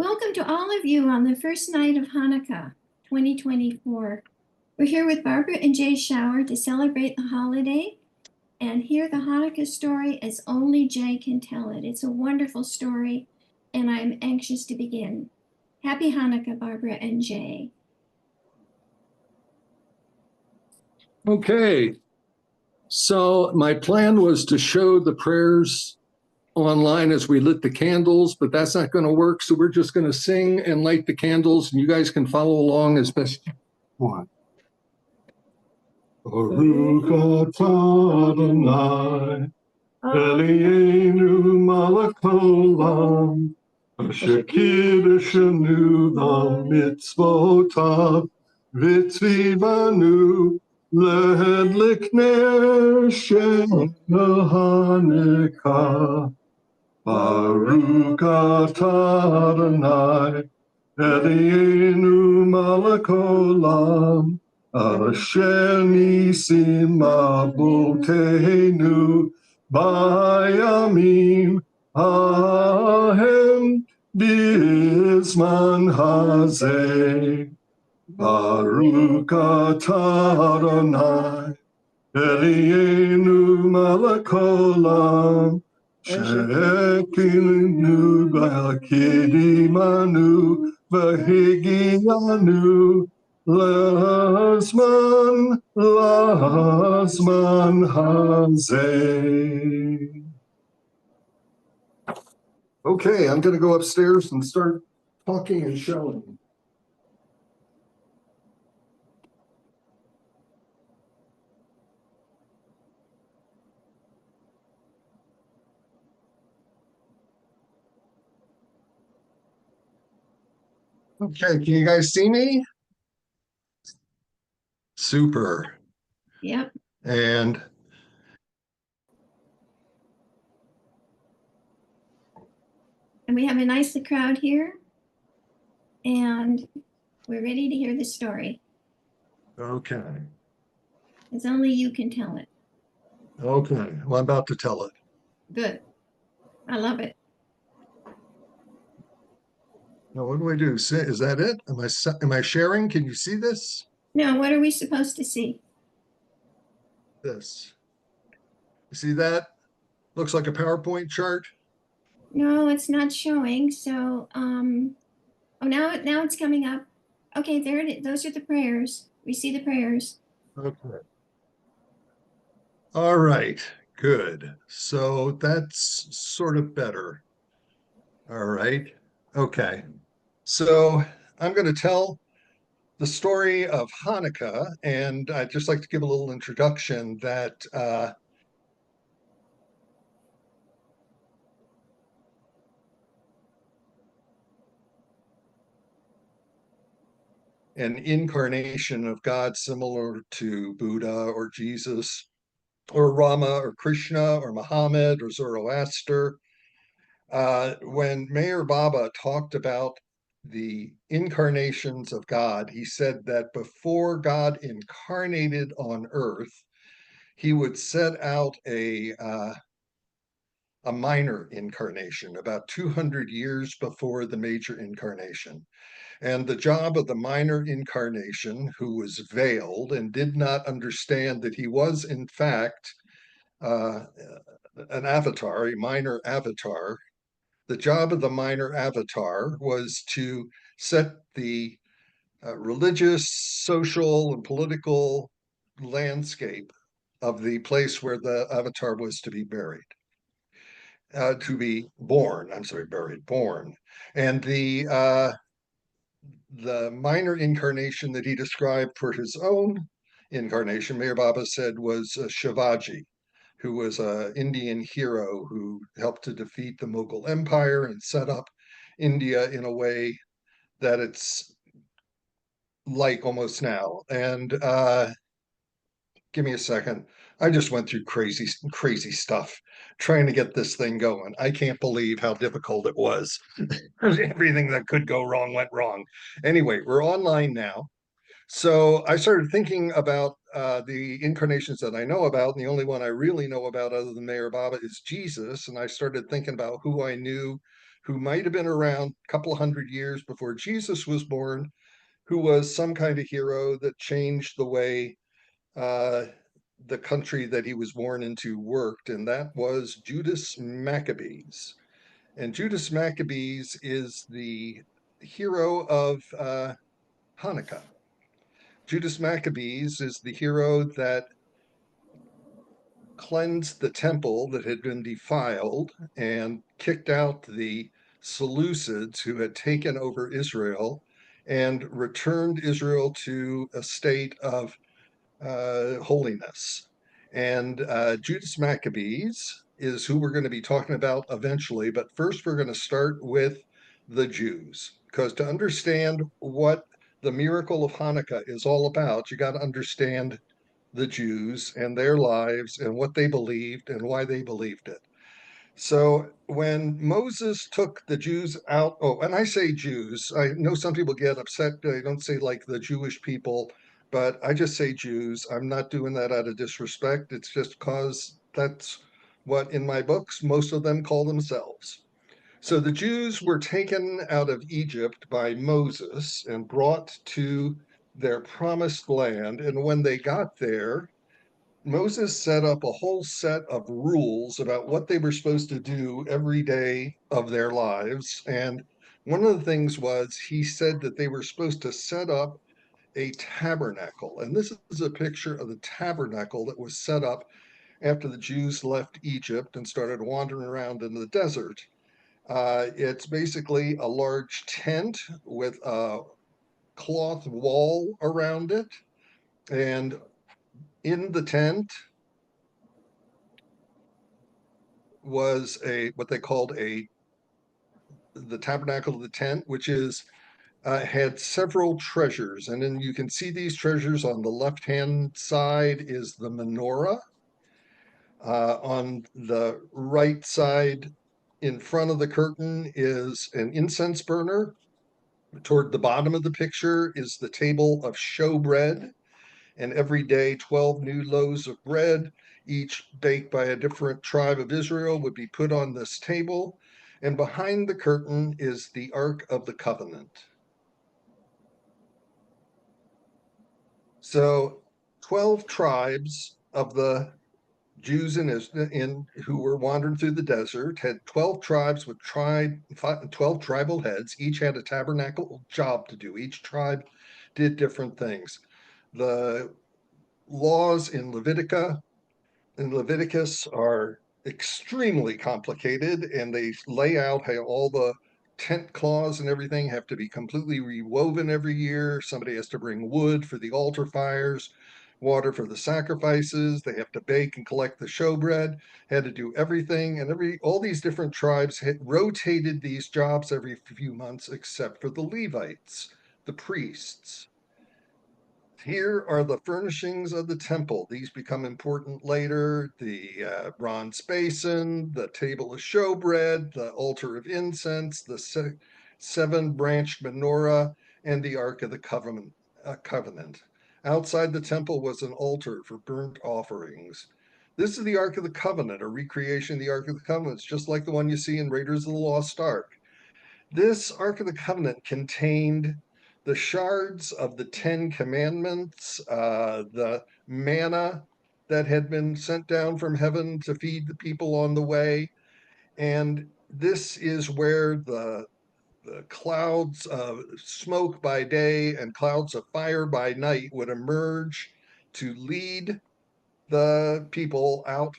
Welcome to all of you on the first night of Hanukkah 2024. We're here with Barbara and Jay Schauer to celebrate the holiday and hear the Hanukkah story as only Jay can tell it. It's a wonderful story, and I'm anxious to begin. Happy Hanukkah, Barbara and Jay. Okay, so my plan was to show the prayers online as we lit the candles, but that's not going to work. So we're just going to sing and light the candles, and you guys can follow along as best you want. Baruch atah Adonai, Eloheinu melech haolam, asher kiddushanu b'mitzvotav, v'tzivanu להדליק נר של Hannukah. Baruch atah Adonai, Eloheinu melech haolam, asher nisim avotenu bayamim ההם בזמן הזה. Baruch atah Adonai, Eloheinu melech haolam, shekilinu v'kidimanu v'higianu lazman hazeh. Okay, I'm going to go upstairs and start talking and showing. Okay, can you guys see me? Super. Yep. And we have a nice crowd here, and we're ready to hear the story. okay. As only you can tell it. Okay, well, I'm about to tell it. Good. I love it. Now, what do I do? Is that it? Am I sharing? Can you see this? No, what are we supposed to see? This. You see that? Looks like a PowerPoint chart. No, it's not showing. So, oh, now it's coming up. Okay, there it is. Those are the prayers. We see the prayers. Okay. All right, good. So that's sort of better. All right. Okay. So I'm going to tell the story of Hanukkah, and I'd just like to give a little introduction that an incarnation of God similar to Buddha or Jesus or Rama or Krishna or Muhammad or Zoroaster. When Mayor Baba talked about the incarnations of God, he said that before God incarnated on earth, he would set out a minor incarnation about 200 years before the major incarnation. And the job of the minor incarnation, who was veiled and did not understand that he was, in fact, an avatar, a minor avatar, the job of the minor avatar was to set the religious, social, and political landscape of the place where the avatar was to be buried. Born. And the minor incarnation that he described for his own incarnation, Mayor Baba said, was Shivaji, who was an Indian hero who helped to defeat the Mughal Empire and set up India in a way that it's like almost now. And give me a second. I just went through crazy stuff trying to get this thing going. I can't believe how difficult it was. Everything that could go wrong went wrong. Anyway, we're online now. So I started thinking about the incarnations that I know about, and the only one I really know about other than Mayor Baba is Jesus. And I started thinking about who I knew who might have been around a couple of hundred years before Jesus was born, who was some kind of hero that changed the way uh, the country that he was born into worked, and that was Judas Maccabees. And Judas Maccabees is the hero of Hanukkah. Judas Maccabees is the hero that cleansed the temple that had been defiled and kicked out the Seleucids who had taken over Israel and returned Israel to a state of holiness. And Judas Maccabees is who we're going to be talking about eventually. But first, we're going to start with the Jews, because to understand what the miracle of Hanukkah is all about, you got to understand the Jews and their lives and what they believed and why they believed it. So when Moses took the Jews out, oh, and I say Jews, I know some people get upset. I don't say like the Jewish people, but I just say Jews. I'm not doing that out of disrespect. It's just because that's what in my books most of them call themselves. So the Jews were taken out of Egypt by Moses and brought to their promised land. And when they got there, Moses set up a whole set of rules about what they were supposed to do every day of their lives. And one of the things was he said that they were supposed to set up a tabernacle. And this is a picture of the tabernacle that was set up after the Jews left Egypt and started wandering around in the desert. It's basically a large tent with a cloth wall around it. And in the tent was a what they called a the tabernacle of the tent, which is had several treasures, and then you can see these treasures on the left hand side is the menorah. On the right side, in front of the curtain, is an incense burner. Toward the bottom of the picture is the table of showbread, and every day 12 new loaves of bread, each baked by a different tribe of Israel, would be put on this table. And behind the curtain is the Ark of the Covenant. So 12 tribes of the Jews who were wandering through the desert had 12 tribes with 12 tribal heads. Each had a tabernacle job to do. Each tribe did different things. The laws in Leviticus are extremely complicated, and they lay out how all the tent claws and everything have to be completely rewoven every year. Somebody has to bring wood for the altar fires, water for the sacrifices. They have to bake and collect the showbread, had to do everything. And all these different tribes had rotated these jobs every few months, except for the Levites, the priests. Here are the furnishings of the temple. These become important later. The bronze basin, the table of showbread, the altar of incense, the seven-branched menorah, and the Ark of the Covenant. Outside the temple was an altar for burnt offerings. This is the Ark of the Covenant, a recreation of the Ark of the Covenant. It's just like the one you see in Raiders of the Lost Ark. This Ark of the Covenant contained the shards of the Ten Commandments, the manna that had been sent down from heaven to feed the people on the way. And this is where the clouds of smoke by day and clouds of fire by night would emerge to lead the people out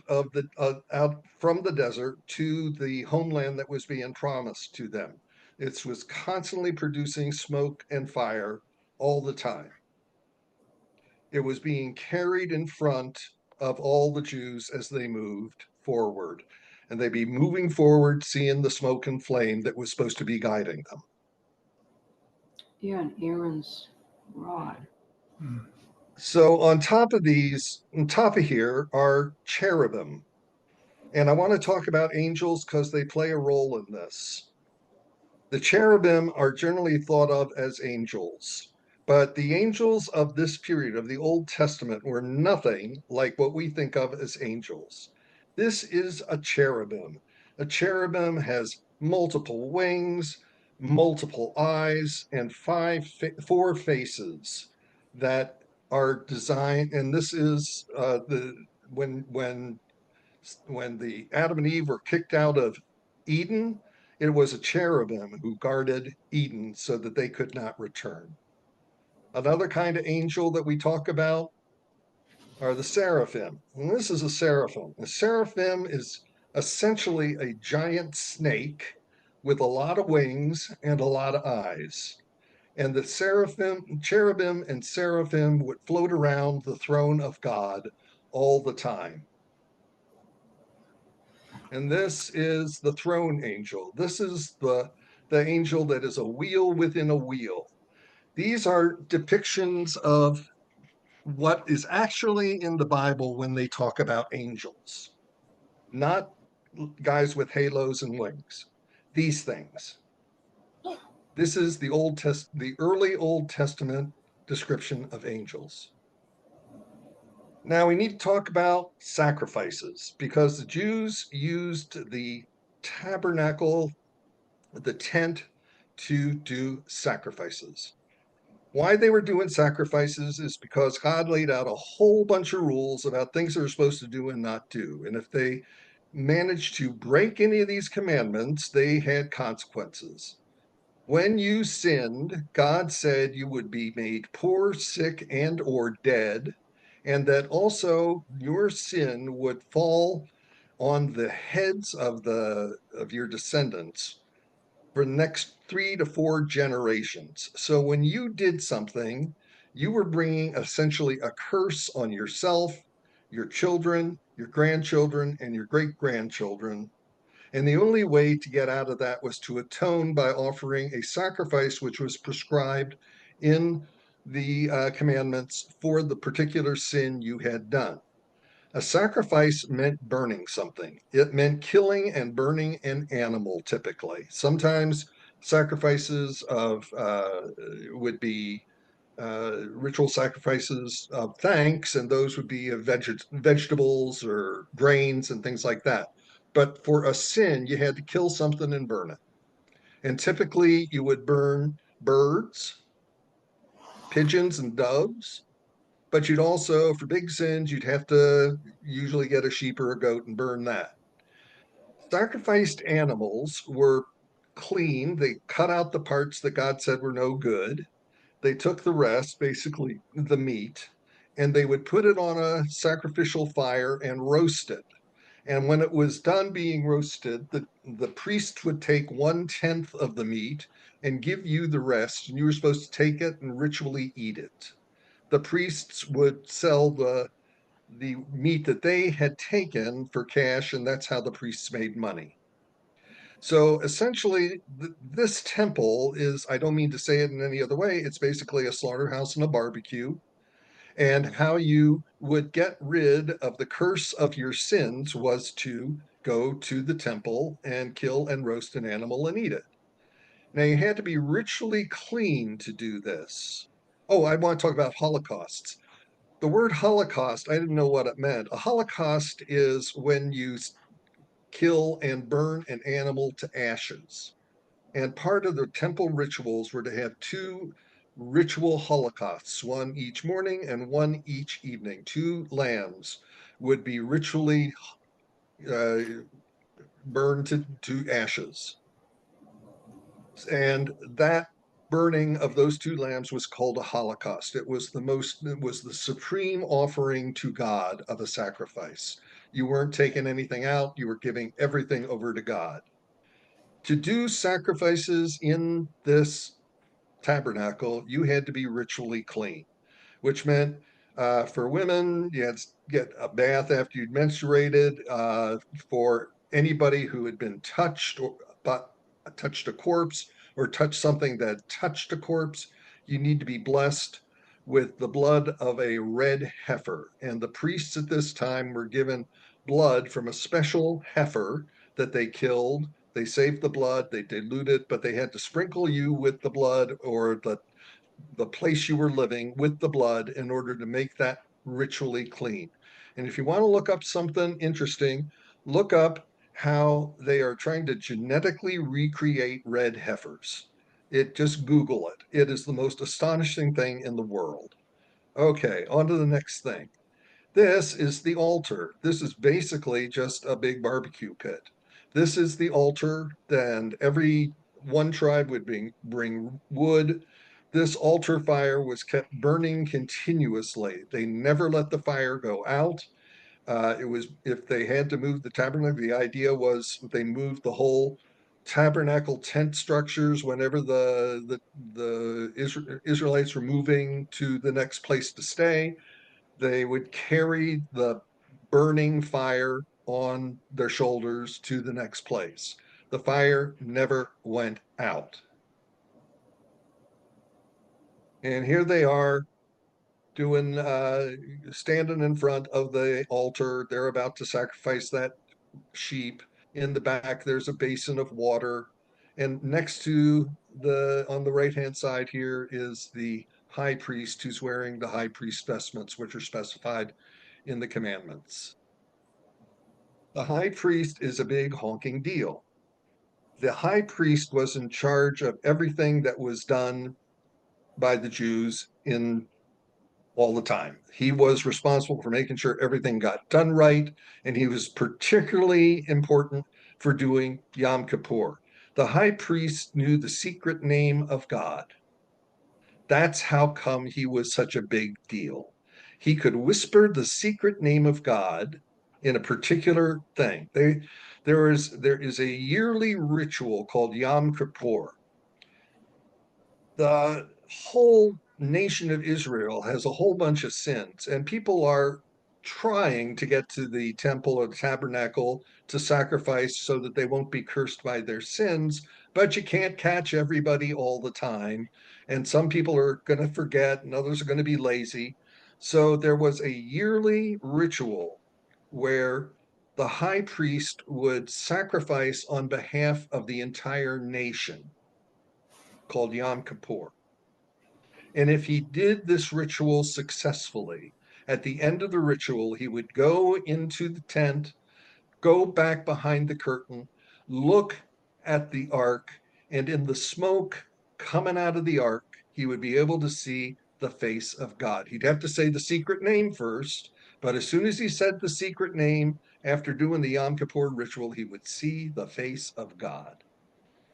from the desert to the homeland that was being promised to them. It was constantly producing smoke and fire all the time. It was being carried in front of all the Jews as they moved forward, and they'd be moving forward, seeing the smoke and flame that was supposed to be guiding them. Yeah, and Aaron's rod. So on top of here are cherubim. And I want to talk about angels because they play a role in this. The cherubim are generally thought of as angels, but the angels of this period of the Old Testament were nothing like what we think of as angels. This is a cherubim. A cherubim has multiple wings, multiple eyes, and four faces that are designed. And this is the when the Adam and Eve were kicked out of Eden, it was a cherubim who guarded Eden so that they could not return. Another kind of angel that we talk about are the seraphim. And this is a seraphim. A seraphim is essentially a giant snake with a lot of wings and a lot of eyes. And the cherubim and seraphim would float around the throne of God all the time. And this is the throne angel. This is the angel that is a wheel within a wheel. These are depictions of what is actually in the Bible when they talk about angels, not guys with halos and wings. These things. This is the early Old Testament description of angels. Now we need to talk about sacrifices because the Jews used the tabernacle, the tent, to do sacrifices. Why they were doing sacrifices is because God laid out a whole bunch of rules about things they're supposed to do and not do. And if they managed to break any of these commandments, they had consequences. When you sinned, God said you would be made poor, sick, and or dead, and that also your sin would fall on the heads of your descendants for the next 3 to 4 generations. So when you did something, you were bringing essentially a curse on yourself, your children, your grandchildren, and your great grandchildren. And the only way to get out of that was to atone by offering a sacrifice, which was prescribed in the commandments for the particular sin you had done. A sacrifice meant burning something. It meant killing and burning an animal, typically. Sometimes sacrifices of would be ritual sacrifices of thanks, and those would be of vegetables or grains and things like that. But for a sin, you had to kill something and burn it. And typically, you would burn birds, pigeons, and doves. But you'd also, for big sins, you'd have to usually get a sheep or a goat and burn that. Sacrificed animals were clean. They cut out the parts that God said were no good. They took the rest, basically the meat, and they would put it on a sacrificial fire and roast it. And when it was done being roasted, the priest would take 1/10 of the meat and give you the rest, and you were supposed to take it and ritually eat it. The priests would sell the meat that they had taken for cash, and that's how the priests made money. So essentially, this temple is, I don't mean to say it in any other way, it's basically a slaughterhouse and a barbecue. And how you would get rid of the curse of your sins was to go to the temple and kill and roast an animal and eat it. Now, you had to be ritually clean to do this. Oh, I want to talk about holocausts. The word Holocaust, I didn't know what it meant. A Holocaust is when you kill and burn an animal to ashes. And part of the temple rituals were to have 2 ritual holocausts, one each morning and one each evening. 2 lambs would be ritually uh, burned to ashes. And that burning of those 2 lambs was called a holocaust. It was the supreme offering to God of a sacrifice. You weren't taking anything out, you were giving everything over to God. To do sacrifices in this tabernacle, you had to be ritually clean, which meant for women, you had to get a bath after you'd menstruated. For anybody who had been touched or but touched a corpse or touched something that touched a corpse, you need to be blessed with the blood of a red heifer. And the priests at this time were given blood from a special heifer that they killed. They saved the blood, they diluted it, but they had to sprinkle you with the blood or the place you were living with the blood in order to make that ritually clean. And if you want to look up something interesting, look up how they are trying to genetically recreate red heifers. Just Google it. It is the most astonishing thing in the world. Okay, on to the next thing. This is the altar. This is basically just a big barbecue pit. This is the altar, and every one tribe would bring wood. This altar fire was kept burning continuously. They never let the fire go out. It was, if they had to move the tabernacle, the idea was they moved the whole tabernacle tent structures whenever the Israelites were moving to the next place to stay. They would carry the burning fire on their shoulders to the next place. The fire never went out. And here they are doing, standing in front of the altar. They're about to sacrifice that sheep. In the back, there's a basin of water. And next to on the right hand side here is the high priest who's wearing the high priest vestments, which are specified in the commandments. The high priest is a big honking deal. The high priest was in charge of everything that was done by the Jews in all the time. He was responsible for making sure everything got done right, and he was particularly important for doing Yom Kippur. The high priest knew the secret name of God. That's how come he was such a big deal. He could whisper the secret name of God in a particular thing. There is a yearly ritual called Yom Kippur. The whole nation of Israel has a whole bunch of sins, and people are trying to get to the temple or the tabernacle to sacrifice so that they won't be cursed by their sins. But you can't catch everybody all the time. And some people are going to forget, and others are going to be lazy. So there was a yearly ritual where the high priest would sacrifice on behalf of the entire nation called Yom Kippur. And if he did this ritual successfully, at the end of the ritual, he would go into the tent, go back behind the curtain, look at the ark, and in the smoke coming out of the ark, he would be able to see the face of God. He'd have to say the secret name first, but as soon as he said the secret name, after doing the Yom Kippur ritual, he would see the face of God.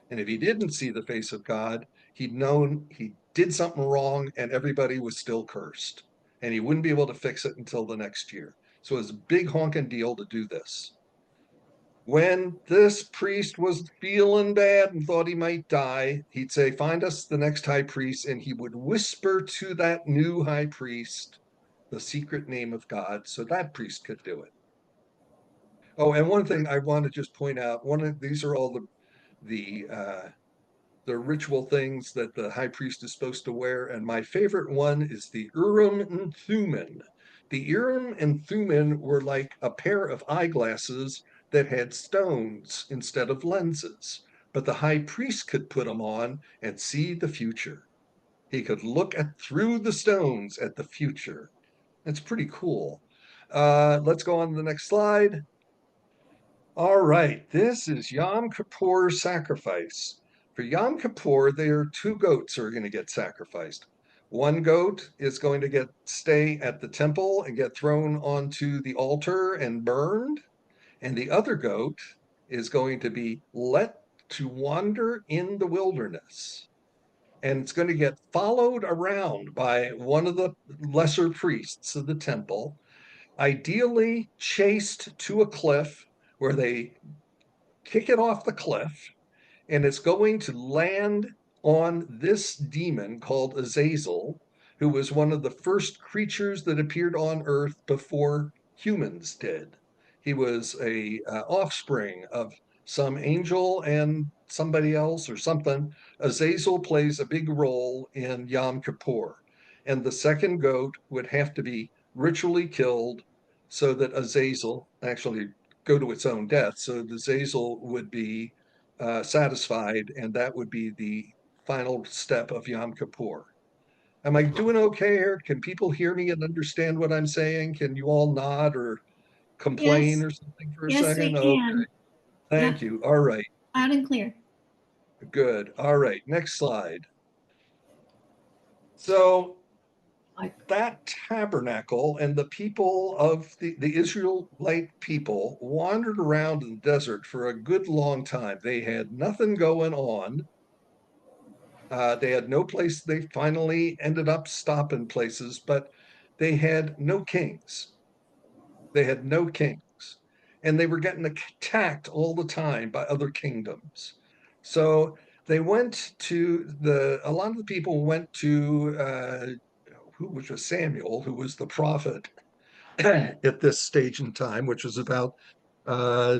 And if he didn't see the face of God, he'd known he did something wrong and everybody was still cursed. And he wouldn't be able to fix it until the next year. So it was a big honking deal to do this. When this priest was feeling bad and thought he might die, he'd say, "Find us the next high priest." And he would whisper to that new high priest the secret name of God so that priest could do it. Oh, and one thing I want to just point out, these are all the ritual things that the high priest is supposed to wear. And my favorite one is the Urim and Thummim. The Urim and Thummim were like a pair of eyeglasses that had stones instead of lenses. But the high priest could put them on and see the future. He could look through the stones at the future. It's pretty cool. Let's go on to the next slide. All right, this is Yom Kippur sacrifice. For Yom Kippur, there are two goats are going to get sacrificed. One goat is going to stay at the temple and get thrown onto the altar and burned, and the other goat is going to be let to wander in the wilderness. And it's going to get followed around by one of the lesser priests of the temple, ideally chased to a cliff where they kick it off the cliff, and it's going to land on this demon called Azazel, who was one of the first creatures that appeared on earth before humans did. He was a offspring of some angel and somebody else or something. Azazel plays a big role in Yom Kippur, and the second goat would have to be ritually killed so that Azazel actually go to its own death. So the Azazel would be satisfied, and that would be the final step of Yom Kippur. Am I doing okay here? Can people hear me and understand what I'm saying? Can you all nod or complain Yes, or something for a yes, we second? Okay. can. Thank you. All right. Loud and clear. Good. All right. Next slide. So that tabernacle and the people of the Israelite people wandered around in the desert for a good long time. They had nothing going on. They had no place. They finally ended up stopping places, but they had no kings. They had no kings. And they were getting attacked all the time by other kingdoms. So they went to a lot of the people went to who was Samuel, who was the prophet at this stage in time, which was about uh,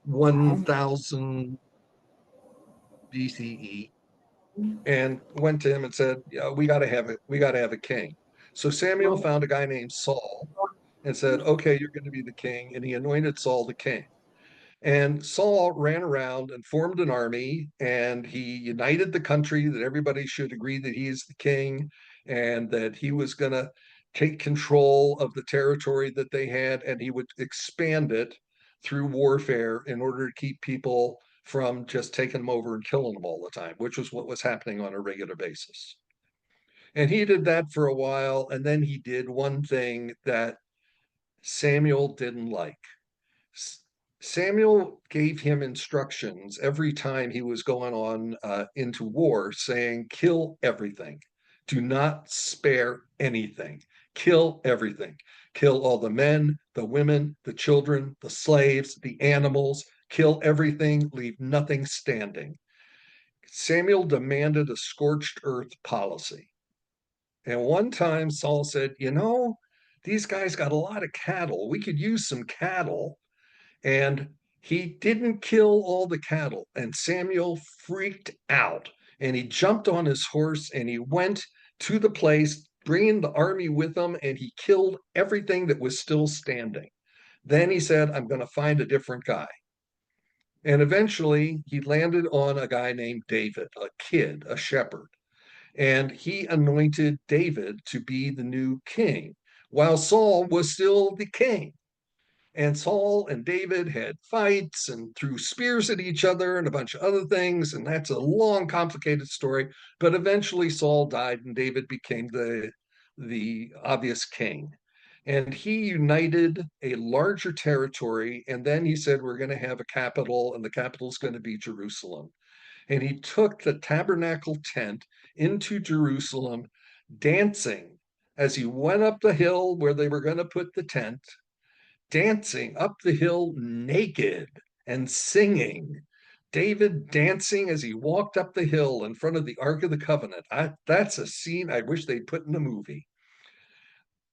1000 BCE, and went to him and said, "Yeah, we got to have it. We got to have a king." So Samuel found a guy named Saul and said, "Okay, you're going to be the king," and he anointed Saul the king. And Saul ran around and formed an army, and he united the country that everybody should agree that he is the king and that he was going to take control of the territory that they had, and he would expand it through warfare in order to keep people from just taking them over and killing them all the time, which was what was happening on a regular basis. And he did that for a while, and then he did one thing that Samuel didn't like. Samuel gave him instructions every time he was going on into war, saying, "Kill everything. Do not spare anything. Kill everything. Kill all the men, the women, the children, the slaves, the animals. Kill everything. Leave nothing standing." Samuel demanded a scorched earth policy. And one time Saul said, these guys got a lot of cattle. We could use some cattle. And he didn't kill all the cattle. And Samuel freaked out. And he jumped on his horse and he went to the place, bringing the army with him, and he killed everything that was still standing. Then he said, "I'm going to find a different guy." And eventually he landed on a guy named David, a kid, a shepherd. And he anointed David to be the new king, while Saul was still the king. And Saul and David had fights and threw spears at each other and a bunch of other things. And that's a long, complicated story. But eventually Saul died and David became the obvious king. And he united a larger territory. And then he said, "We're going to have a capital, and the capital is going to be Jerusalem." And he took the tabernacle tent into Jerusalem, dancing as he went up the hill where they were going to put the tent, dancing up the hill naked and singing. David dancing as he walked up the hill in front of the Ark of the Covenant. That's a scene I wish they'd put in a movie.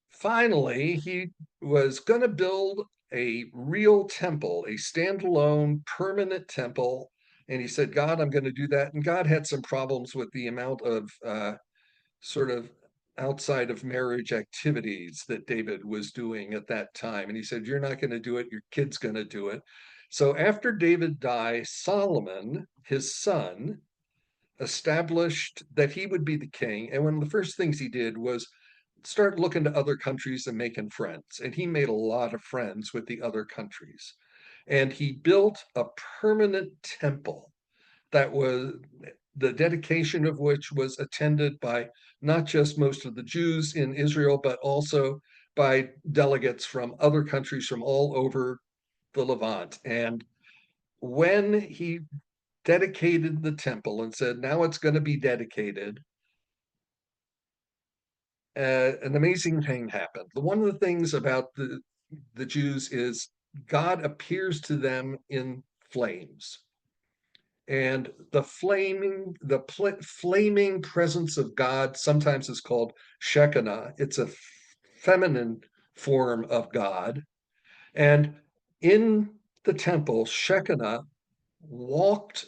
Finally, he was going to build a real temple, a standalone permanent temple. And he said, "God, I'm going to do that." And God had some problems with the amount of sort of outside of marriage activities that David was doing at that time. And he said, "You're not going to do it. Your kid's going to do it." So after David died, Solomon, his son, established that he would be the king. And one of the first things he did was start looking to other countries and making friends. And he made a lot of friends with the other countries. And he built a permanent temple that was the dedication of which was attended by not just most of the Jews in Israel, but also by delegates from other countries from all over the Levant. And when he dedicated the temple and said, "Now it's going to be dedicated," an amazing thing happened. One of the things about the Jews is God appears to them in flames. And the flaming presence of God sometimes is called Shekinah. It's a feminine form of God. And in the temple, Shekinah walked,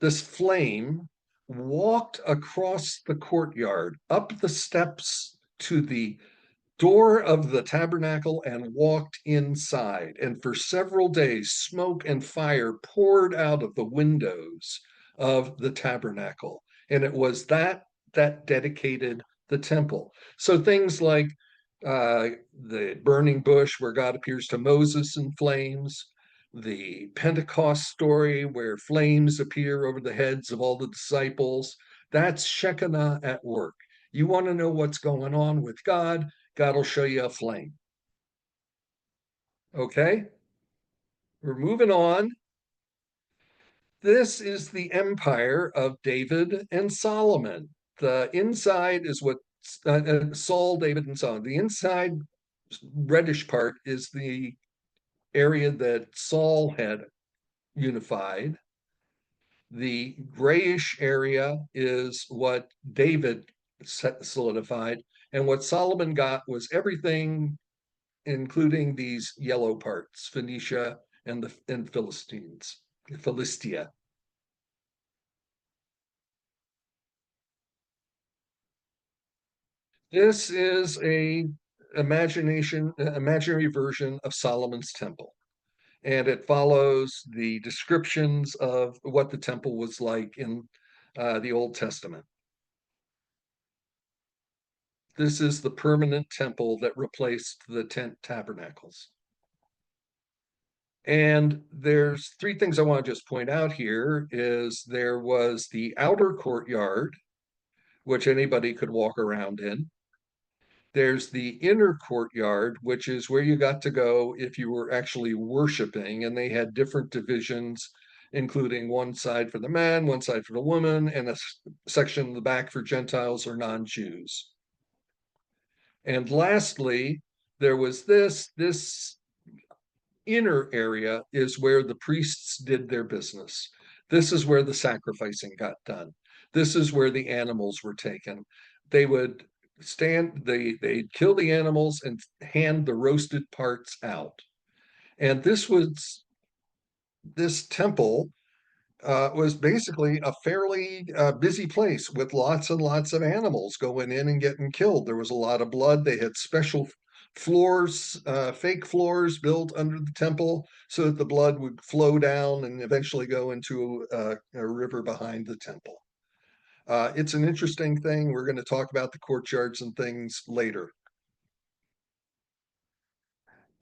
this flame walked across the courtyard, up the steps to the door of the tabernacle, and walked inside. And for several days, smoke and fire poured out of the windows of the tabernacle. And it was that dedicated the temple. So things like the burning bush where God appears to Moses in flames, the Pentecost story where flames appear over the heads of all the disciples. That's Shekinah at work. You want to know what's going on with God? God will show you a flame. Okay, we're moving on. This is the empire of David and Solomon. The inside is what Saul, David, and Solomon. The inside reddish part is the area that Saul had unified. The grayish area is what David solidified. And what Solomon got was everything, including these yellow parts, Phoenicia and the Philistines, Philistia. This is a imaginary version of Solomon's temple. And it follows the descriptions of what the temple was like in the Old Testament. This is the permanent temple that replaced the tent tabernacles. And there's three things I want to just point out here is there was the outer courtyard, which anybody could walk around in. There's the inner courtyard, which is where you got to go if you were actually worshiping, and they had different divisions, including one side for the man, one side for the woman, and a section in the back for Gentiles or non-Jews. And lastly, there was this inner area is where the priests did their business. This is where the sacrificing got done. This is where the animals were taken. They would they'd kill the animals and hand the roasted parts out. And this temple was basically a fairly busy place with lots and lots of animals going in and getting killed. There was a lot of blood. They had special floors, fake floors built under the temple so that the blood would flow down and eventually go into a river behind the temple. It's an interesting thing. We're going to talk about the courtyards and things later.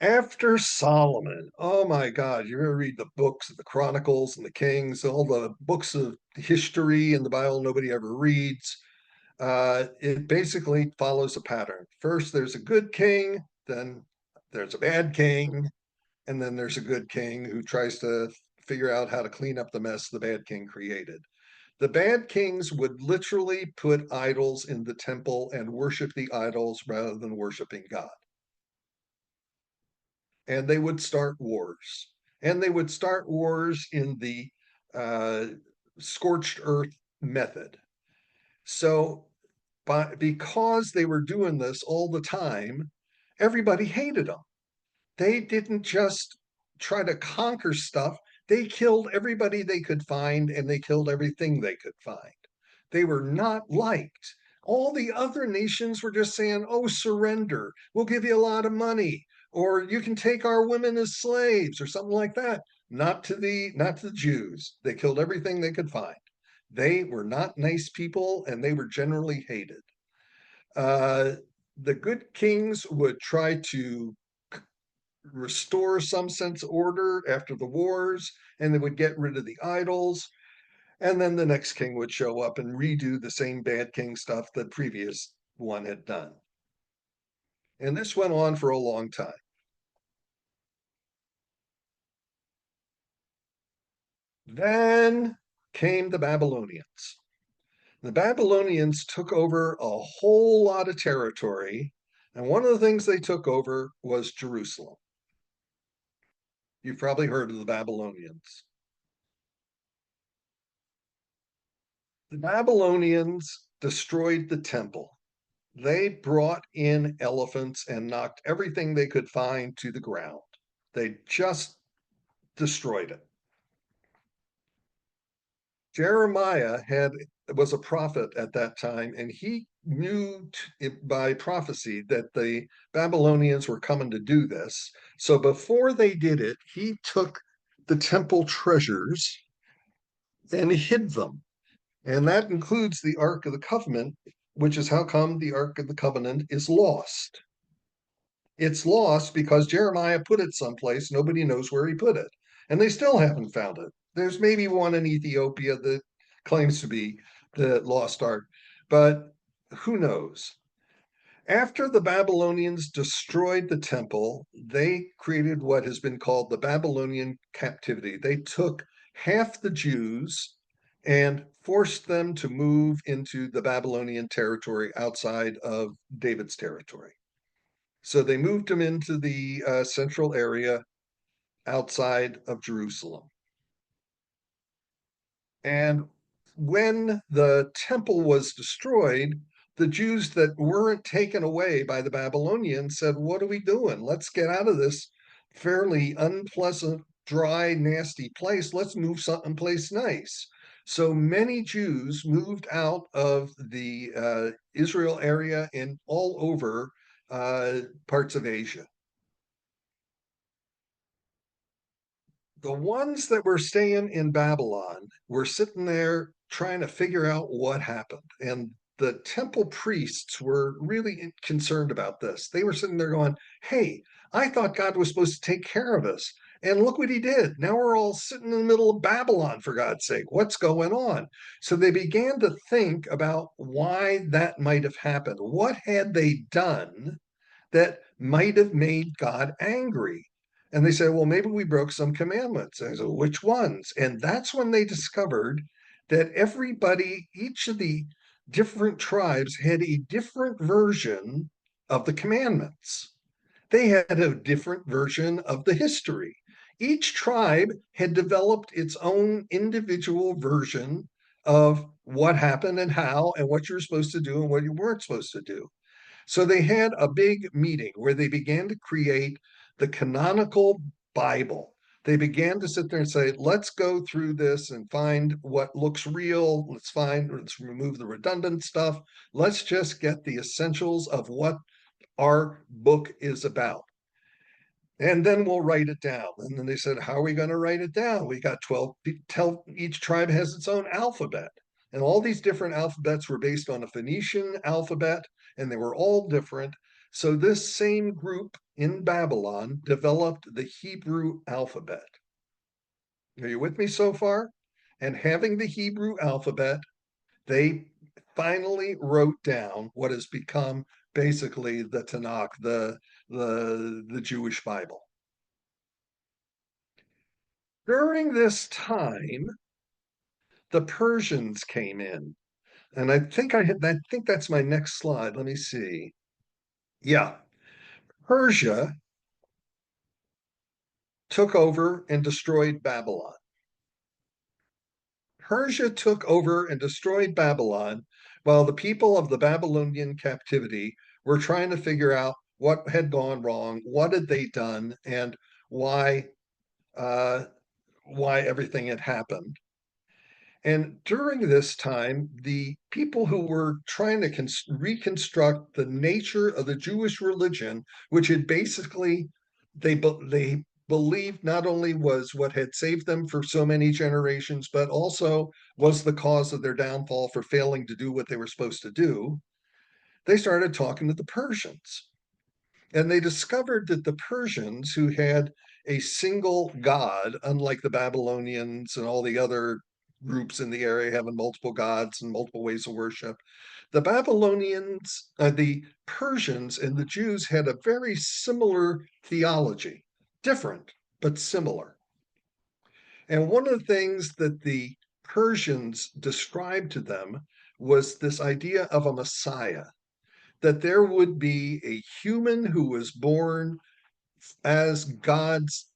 After Solomon, oh my God, you're going to read the books, the Chronicles and the Kings, all the books of history in the Bible nobody ever reads. It basically follows a pattern. First, there's a good king, then there's a bad king, and then there's a good king who tries to figure out how to clean up the mess the bad king created. The bad kings would literally put idols in the temple and worship the idols rather than worshiping God. And they would start wars. And they would start wars in the scorched earth method. So, because they were doing this all the time, everybody hated them. They didn't just try to conquer stuff, they killed everybody they could find and they killed everything they could find. They were not liked. All the other nations were just saying, oh, surrender. We'll give you a lot of money, or you can take our women as slaves, or something like that. Not to the Jews. They killed everything they could find. They were not nice people, and they were generally hated. The good kings would try to restore some sense of order after the wars, and they would get rid of the idols. And then the next king would show up and redo the same bad king stuff the previous one had done. And this went on for a long time. Then came the Babylonians. The Babylonians took over a whole lot of territory, and one of the things they took over was Jerusalem. You've probably heard of the Babylonians. The Babylonians destroyed the temple. They brought in elephants and knocked everything they could find to the ground. They just destroyed it. Jeremiah was a prophet at that time, and he knew by prophecy that the Babylonians were coming to do this. So before they did it, he took the temple treasures and hid them. And that includes the Ark of the Covenant, which is how come the Ark of the Covenant is lost. It's lost because Jeremiah put it someplace. Nobody knows where he put it. and they still haven't found it. There's maybe one in Ethiopia that claims to be the lost ark, but who knows? After the Babylonians destroyed the temple, they created what has been called the Babylonian captivity. They took half the Jews and forced them to move into the Babylonian territory outside of David's territory. So they moved them into the central area outside of Jerusalem. And when the temple was destroyed, the Jews that weren't taken away by the Babylonians said, "What are we doing? Let's get out of this fairly unpleasant, dry, nasty place. Let's move someplace nice." So many Jews moved out of the Israel area and all over parts of Asia. The ones that were staying in Babylon were sitting there trying to figure out what happened. And the temple priests were really concerned about this. They were sitting there going, "Hey, I thought God was supposed to take care of us. And look what he did. Now we're all sitting in the middle of Babylon, for God's sake. What's going on?" So they began to think about why that might have happened. What had they done that might have made God angry? And they said, "Well, maybe we broke some commandments." And I said, "Which ones?" And that's when they discovered that everybody, each of the different tribes, had a different version of the commandments. They had a different version of the history. Each tribe had developed its own individual version of what happened and how, and what you were supposed to do and what you weren't supposed to do. So they had a big meeting where they began to create the canonical Bible. They began to sit there and say, "Let's go through this and find what looks real. Let's remove the redundant stuff. Let's just get the essentials of what our book is about. And then we'll write it down." And then they said, "How are we going to write it down? We got 12, each tribe has its own alphabet." And all these different alphabets were based on a Phoenician alphabet, and they were all different. So this same group in Babylon developed the Hebrew alphabet. Are you with me so far? And having the Hebrew alphabet, they finally wrote down what has become basically the Tanakh, the Jewish Bible. During this time, the Persians came in, and I think that's my next slide. Let me see. Yeah, Persia took over and destroyed Babylon. Persia took over and destroyed Babylon while the people of the Babylonian captivity were trying to figure out what had gone wrong, what had they done, and why uh, why everything had happened. And during this time, the people who were trying to reconstruct the nature of the Jewish religion, which had basically they believed not only was what had saved them for so many generations, but also was the cause of their downfall for failing to do what they were supposed to do, they started talking to the Persians. And they discovered that the Persians, who had a single god, unlike the Babylonians and all the other groups in the area having multiple gods and multiple ways of worship, the Babylonians, the Persians, and the Jews had a very similar theology, different, but similar. And one of the things that the Persians described to them was this idea of a Messiah, that there would be a human who was born as God's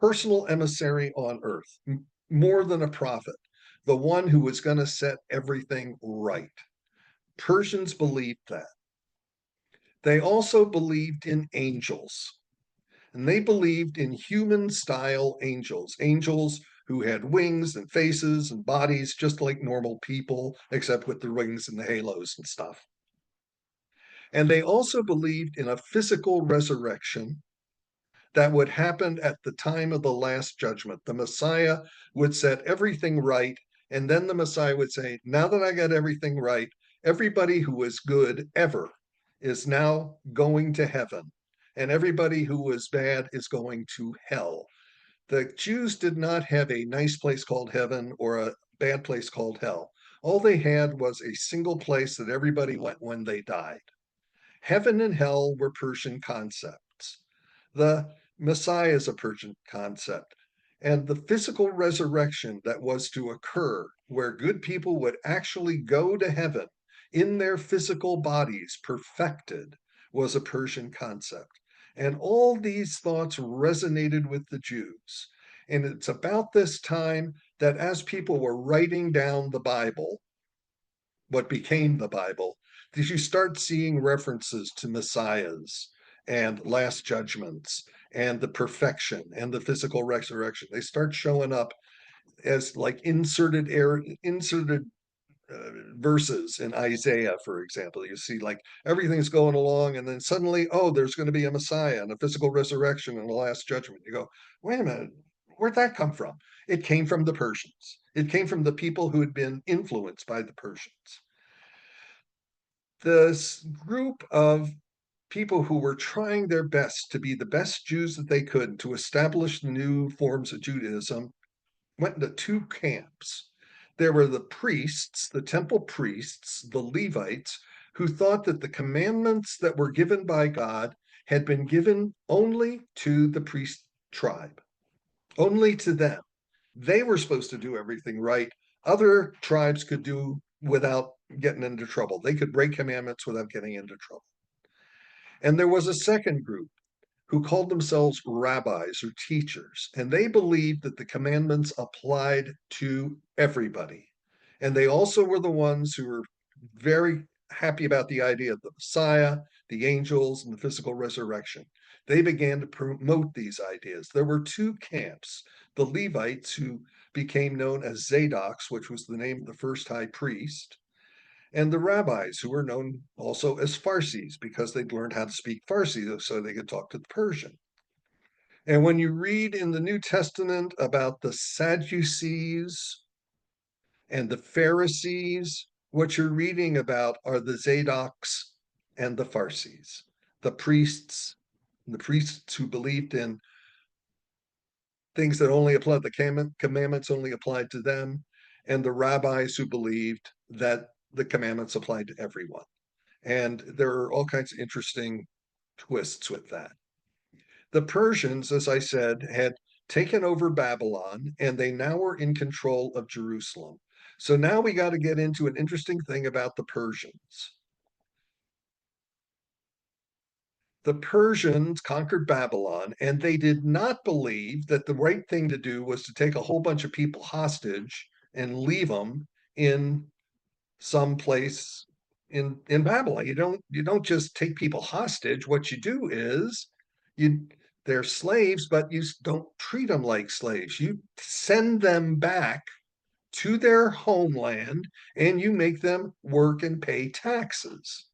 personal emissary on earth, more than a prophet, the one who was going to set everything right. Persians believed that. They also believed in angels, and they believed in human style angels, angels who had wings and faces and bodies just like normal people, except with the wings and the halos and stuff. And they also believed in a physical resurrection that would happen at the time of the last judgment. The Messiah would set everything right, and then the Messiah would say, "Now that I got everything right, everybody who was good ever is now going to heaven, and everybody who was bad is going to hell." The Jews did not have a nice place called heaven or a bad place called hell. All they had was a single place that everybody went when they died. Heaven and hell were Persian concepts. The Messiah is a Persian concept. And the physical resurrection that was to occur, where good people would actually go to heaven in their physical bodies, perfected, was a Persian concept. And all these thoughts resonated with the Jews. And it's about this time that as people were writing down the Bible, what became the Bible, did you start seeing references to messiahs and last judgments and the perfection and the physical resurrection? They start showing up as like inserted verses in Isaiah, for example. You see like everything's going along, and then suddenly, oh, there's going to be a Messiah and a physical resurrection and a last judgment. You go, wait a minute, where'd that come from? It came from the Persians. It came from the people who had been influenced by the Persians. This group of people who were trying their best to be the best Jews that they could to establish the new forms of Judaism went into two camps. There were the priests, the temple priests, the Levites, who thought that the commandments that were given by God had been given only to the priest tribe, only to them. They were supposed to do everything right. Other tribes could do without getting into trouble. They could break commandments without getting into trouble. And there was a second group who called themselves rabbis or teachers, and they believed that the commandments applied to everybody. And they also were the ones who were very happy about the idea of the Messiah, the angels, and the physical resurrection. They began to promote these ideas. There were two camps: the Levites, who became known as Zadoks, which was the name of the first high priest, and the rabbis, who were known also as Farsis because they'd learned how to speak Farsi so they could talk to the Persian. And when you read in the New Testament about the Sadducees and the Pharisees, what you're reading about are the Zadoks and the Farsis, the priests who believed in things that only applied, the commandments only applied to them, and the rabbis who believed that the commandments applied to everyone. And there are all kinds of interesting twists with that. The Persians, as I said, had taken over Babylon, and they now were in control of Jerusalem. So now we got to get into an interesting thing about the Persians. The Persians conquered Babylon, and they did not believe that the right thing to do was to take a whole bunch of people hostage and leave them in some place in Babylon. You don't just take people hostage. What you do is they're slaves, but you don't treat them like slaves. You send them back to their homeland and you make them work and pay taxes.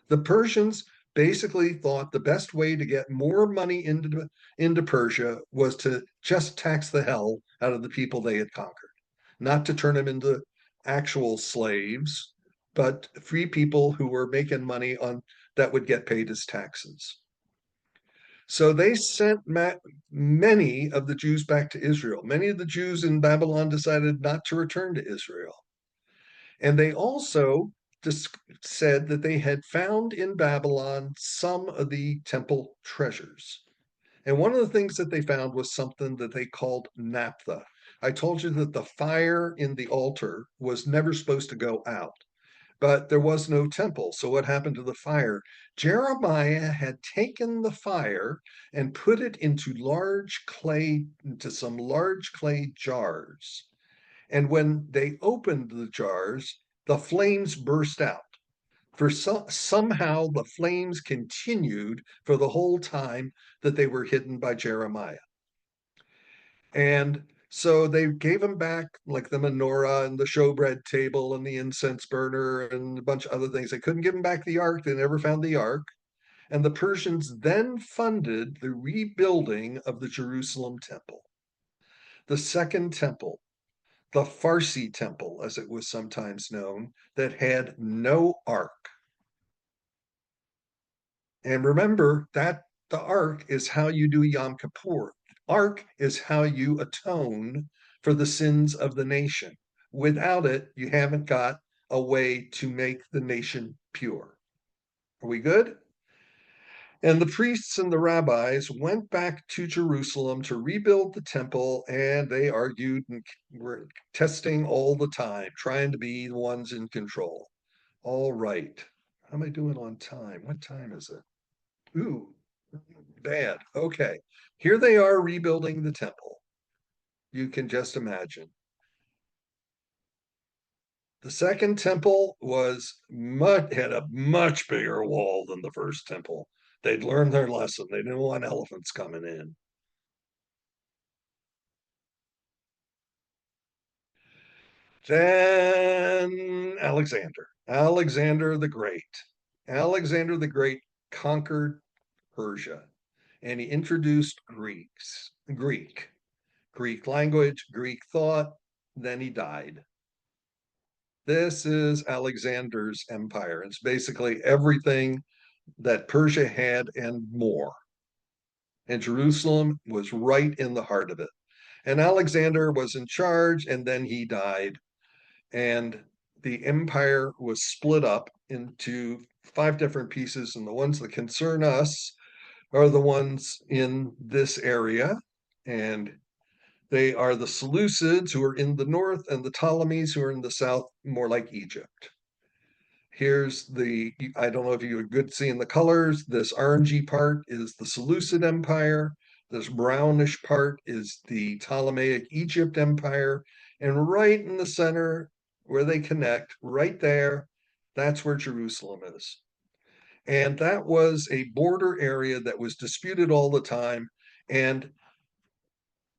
The Persians basically thought the best way to get more money into Persia was to just tax the hell out of the people they had conquered, not to turn them into actual slaves, but free people who were making money on that would get paid as taxes. So they sent many of the Jews back to Israel. Many of the Jews in Babylon decided not to return to Israel. And they also said that they had found in Babylon some of the temple treasures. And one of the things that they found was something that they called naphtha. I told you that the fire in the altar was never supposed to go out, but there was no temple. So what happened to the fire? Jeremiah had taken the fire and put it into some large clay jars. And when they opened the jars, the flames burst out. Somehow the flames continued for the whole time that they were hidden by Jeremiah. And so they gave them back like the menorah and the showbread table and the incense burner and a bunch of other things. They couldn't give them back the ark. They never found the ark. And the Persians then funded the rebuilding of the Jerusalem temple. The second temple, the Farsi temple, as it was sometimes known, that had no ark. And remember that the ark is how you do Yom Kippur. Ark is how you atone for the sins of the nation. Without it, you haven't got a way to make the nation pure. Are we good? And the priests and the rabbis went back to Jerusalem to rebuild the temple, and they argued and were testing all the time, trying to be the ones in control. All right. How am I doing on time? What time is it? Ooh, bad. Okay. Here they are rebuilding the temple. You can just imagine. The second temple had a much bigger wall than the first temple. They'd learned their lesson. They didn't want elephants coming in. Then Alexander the Great. Alexander the Great conquered Persia, and he introduced Greek language, Greek thought. Then he died. This is Alexander's empire. It's basically everything that Persia had and more. And Jerusalem was right in the heart of it. And Alexander was in charge, and then he died. And the empire was split up into 5 different pieces. And the ones that concern us are the ones in this area. And they are the Seleucids, who are in the north, and the Ptolemies, who are in the south, more like Egypt. Here's I don't know if you are good seeing the colors. This orangey part is the Seleucid Empire. This brownish part is the Ptolemaic Egypt Empire. And right in the center, where they connect, right there, that's where Jerusalem is. And that was a border area that was disputed all the time. And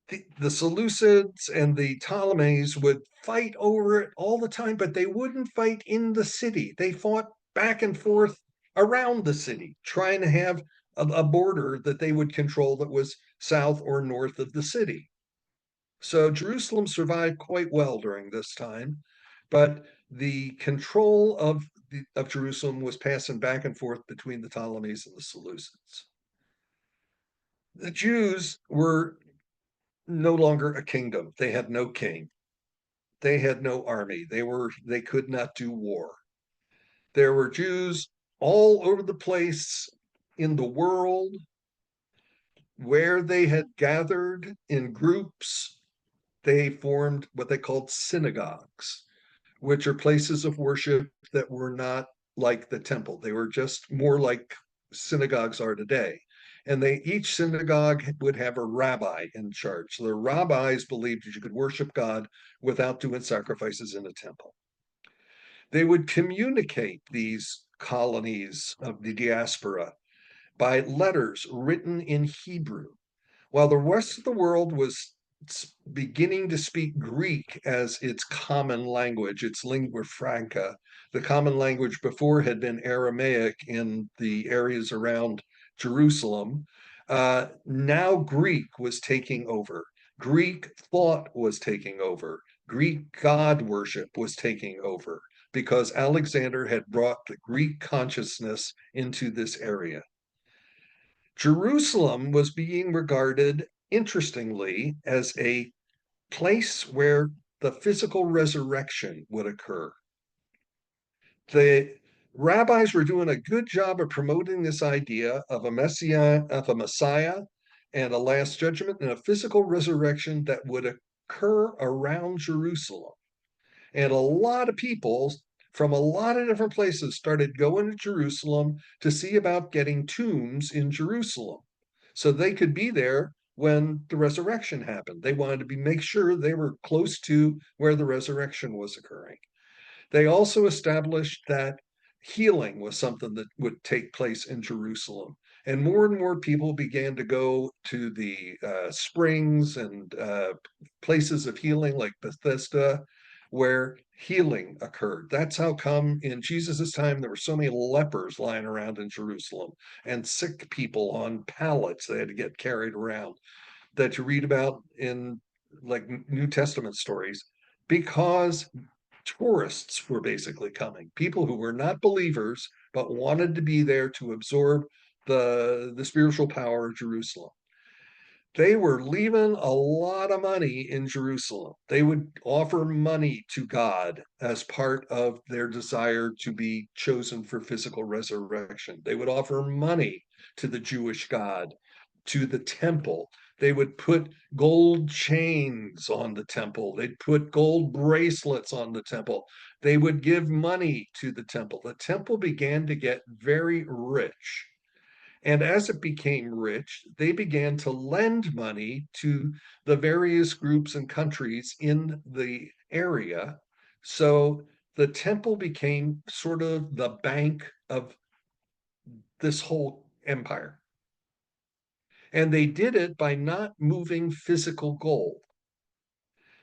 the Seleucids and the Ptolemies would fight over it all the time, but they wouldn't fight in the city. They fought back and forth around the city, trying to have a border that they would control that was south or north of the city. So Jerusalem survived quite well during this time, but the control of Jerusalem was passing back and forth between the Ptolemies and the Seleucids. The Jews were no longer a kingdom. They had no king. They had no army. They could not do war. There were Jews all over the place in the world where they had gathered in groups. They formed what they called synagogues, which are places of worship that were not like the temple. They were just more like synagogues are today. And each synagogue would have a rabbi in charge. So the rabbis believed that you could worship God without doing sacrifices in a temple. They would communicate these colonies of the diaspora by letters written in Hebrew, while the rest of the world was beginning to speak Greek as its common language, its lingua franca. The common language before had been Aramaic in the areas around Jerusalem. Now Greek was taking over. Greek thought was taking over. Greek god worship was taking over because Alexander had brought the Greek consciousness into this area. Jerusalem was being regarded, interestingly, as a place where the physical resurrection would occur. The rabbis were doing a good job of promoting this idea of a Messiah and a last judgment and a physical resurrection that would occur around Jerusalem. And a lot of people from a lot of different places started going to Jerusalem to see about getting tombs in Jerusalem so they could be there when the resurrection happened. They wanted to make sure they were close to where the resurrection was occurring. They also established that healing was something that would take place in Jerusalem. And more people began to go to the springs and places of healing like Bethesda, where healing occurred. That's how come in Jesus's time there were so many lepers lying around in Jerusalem and sick people on pallets they had to get carried around that you read about in like New Testament stories, because tourists were basically coming, people who were not believers but wanted to be there to absorb the spiritual power of Jerusalem. they were leaving a lot of money in Jerusalem. They would offer money to God as part of their desire to be chosen for physical resurrection. They would offer money to the Jewish God, to the temple. They would put gold chains on the temple. They'd put gold bracelets on the temple. They would give money to the temple. The temple began to get very rich. And as it became rich, they began to lend money to the various groups and countries in the area. So the temple became sort of the bank of this whole empire. And they did it by not moving physical gold.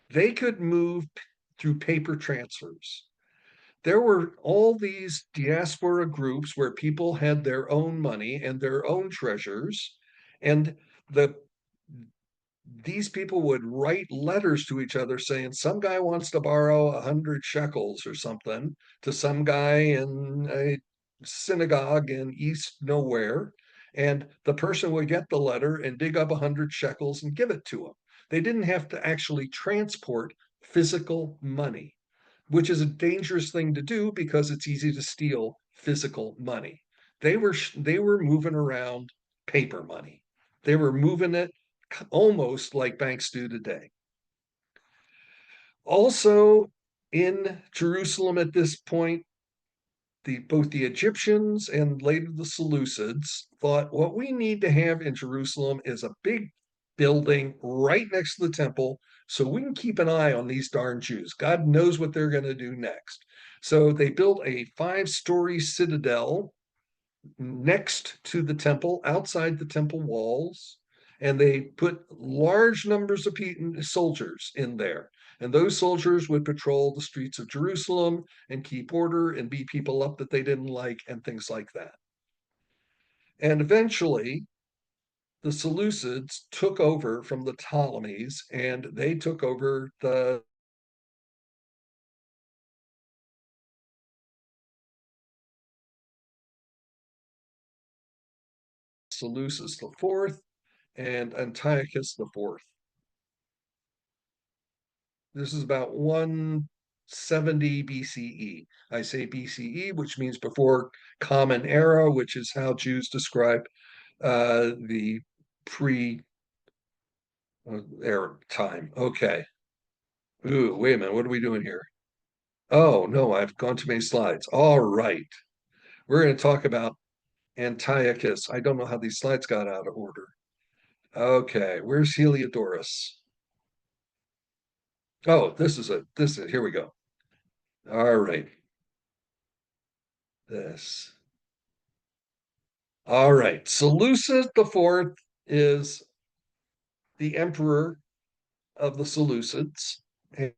They could move through paper transfers. There were all these diaspora groups where people had their own money and their own treasures, and the these people would write letters to each other saying some guy wants to borrow 100 shekels or something to some guy in a synagogue in East nowhere, and the person would get the letter and dig up 100 shekels and give it to him. They didn't have to actually transport physical money, which is a dangerous thing to do because it's easy to steal physical money. They were moving around paper money. They were moving it almost like banks do today. Also in Jerusalem at this point, both the Egyptians and later the Seleucids thought what we need to have in Jerusalem is a big building right next to the temple so we can keep an eye on these darn Jews. God knows what they're going to do next. So they built a 5-story citadel next to the temple, outside the temple walls, and they put large numbers of soldiers in there. And those soldiers would patrol the streets of Jerusalem and keep order and beat people up that they didn't like and things like that. And eventually, the Seleucids took over from the Ptolemies, and they took over the Seleucus IV and Antiochus IV. This is about 170 BCE. I say BCE, which means before Common Era, which is how Jews describe the pre Arab time. Okay. Ooh, wait a minute. What are we doing here? Oh, no, I've gone too many slides. All right. We're going to talk about Antiochus. I don't know how these slides got out of order. Okay, where's Heliodorus? Oh, here we go. All right. This. All right. Seleucus the Fourth is the emperor of the Seleucids. And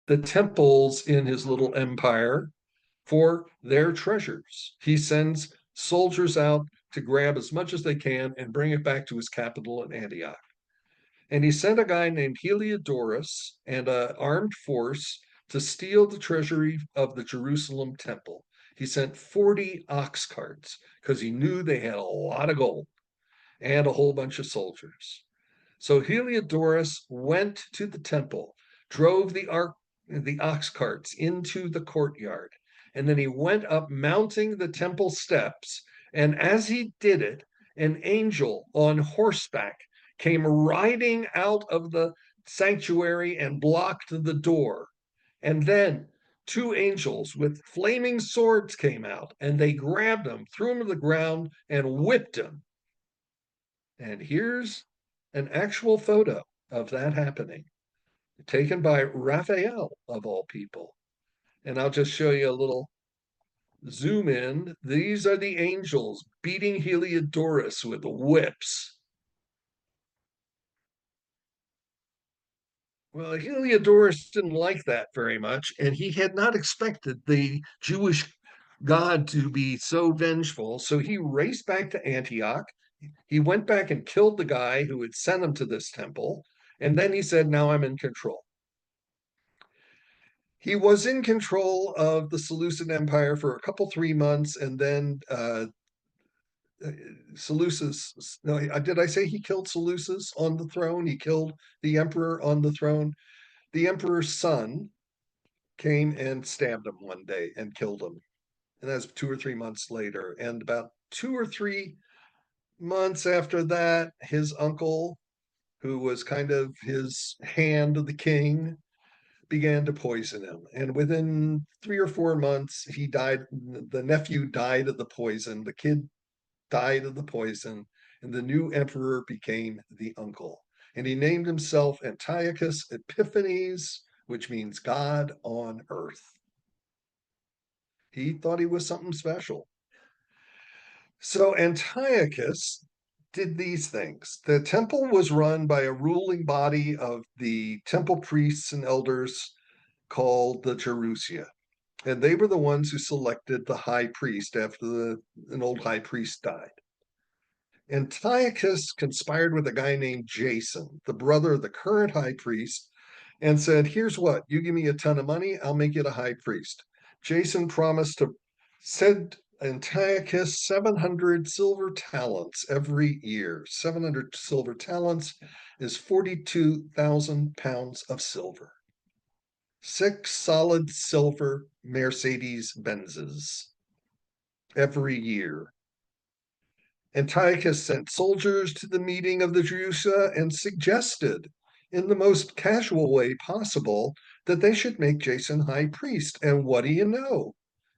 the temples in his little empire for their treasures. He sends soldiers out to grab as much as they can and bring it back to his capital in Antioch. And he sent a guy named Heliodorus and an armed force to steal the treasury of the Jerusalem temple. He sent 40 ox carts because he knew they had a lot of gold and a whole bunch of soldiers. So Heliodorus went to the temple, drove the ox carts into the courtyard, and then he went up mounting the temple steps. And as he did it, an angel on horseback came riding out of the sanctuary and blocked the door. And then 2 angels with flaming swords came out, and they grabbed him, threw him to the ground, and whipped him. And here's an actual photo of that happening, taken by Raphael, of all people. And I'll just show you a little zoom in. These are the angels beating Heliodorus with whips. Well, Heliodorus didn't like that very much, and he had not expected the Jewish God to be so vengeful. So he raced back to Antioch. He went back and killed the guy who had sent him to this temple. And then he said, now I'm in control. He was in control of the Seleucid Empire for a couple, 3 months, and then Seleucus, no, did I say he killed Seleucus on the throne? He killed the emperor on the throne. The emperor's son came and stabbed him one day and killed him. And that's 2 or 3 months later. And about 2 or 3 months after that, his uncle, who was kind of his hand of the king, began to poison him. And within 3 or 4 months, he died. The nephew died of the poison. The kid died of the poison. And the new emperor became the uncle. And he named himself Antiochus Epiphanes, which means God on earth. He thought he was something special. So Antiochus did these things. The temple was run by a ruling body of the temple priests and elders called the Gerousia. And they were the ones who selected the high priest after an old high priest died. Antiochus conspired with a guy named Jason, the brother of the current high priest, and said, here's what, you give me a ton of money, I'll make you the high priest. Jason promised to send Antiochus 700 silver talents every year. 700 silver talents is 42,000 pounds of silver. 6 solid silver Mercedes Benzes every year. Antiochus sent soldiers to the meeting of the Gerousia and suggested, in the most casual way possible, that they should make Jason high priest. And what do you know?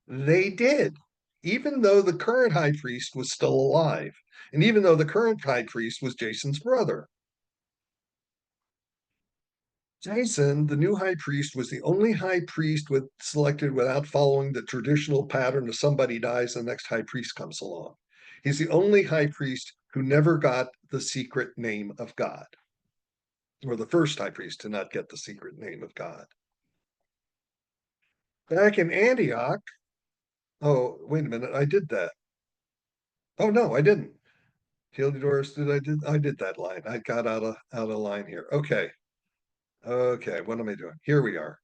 They did, even though the current high priest was still alive, and even though the current high priest was Jason's brother. Jason, the new high priest, was the only high priest selected without following the traditional pattern of somebody dies, the next high priest comes along. He's the only high priest who never got the secret name of God, or the first high priest to not get the secret name of God. Back in Antioch, oh, wait a minute, I did that. Oh no, I didn't. Heliodorus, I did that line. I got out of line here. Okay. Okay, what am I doing? Here we are.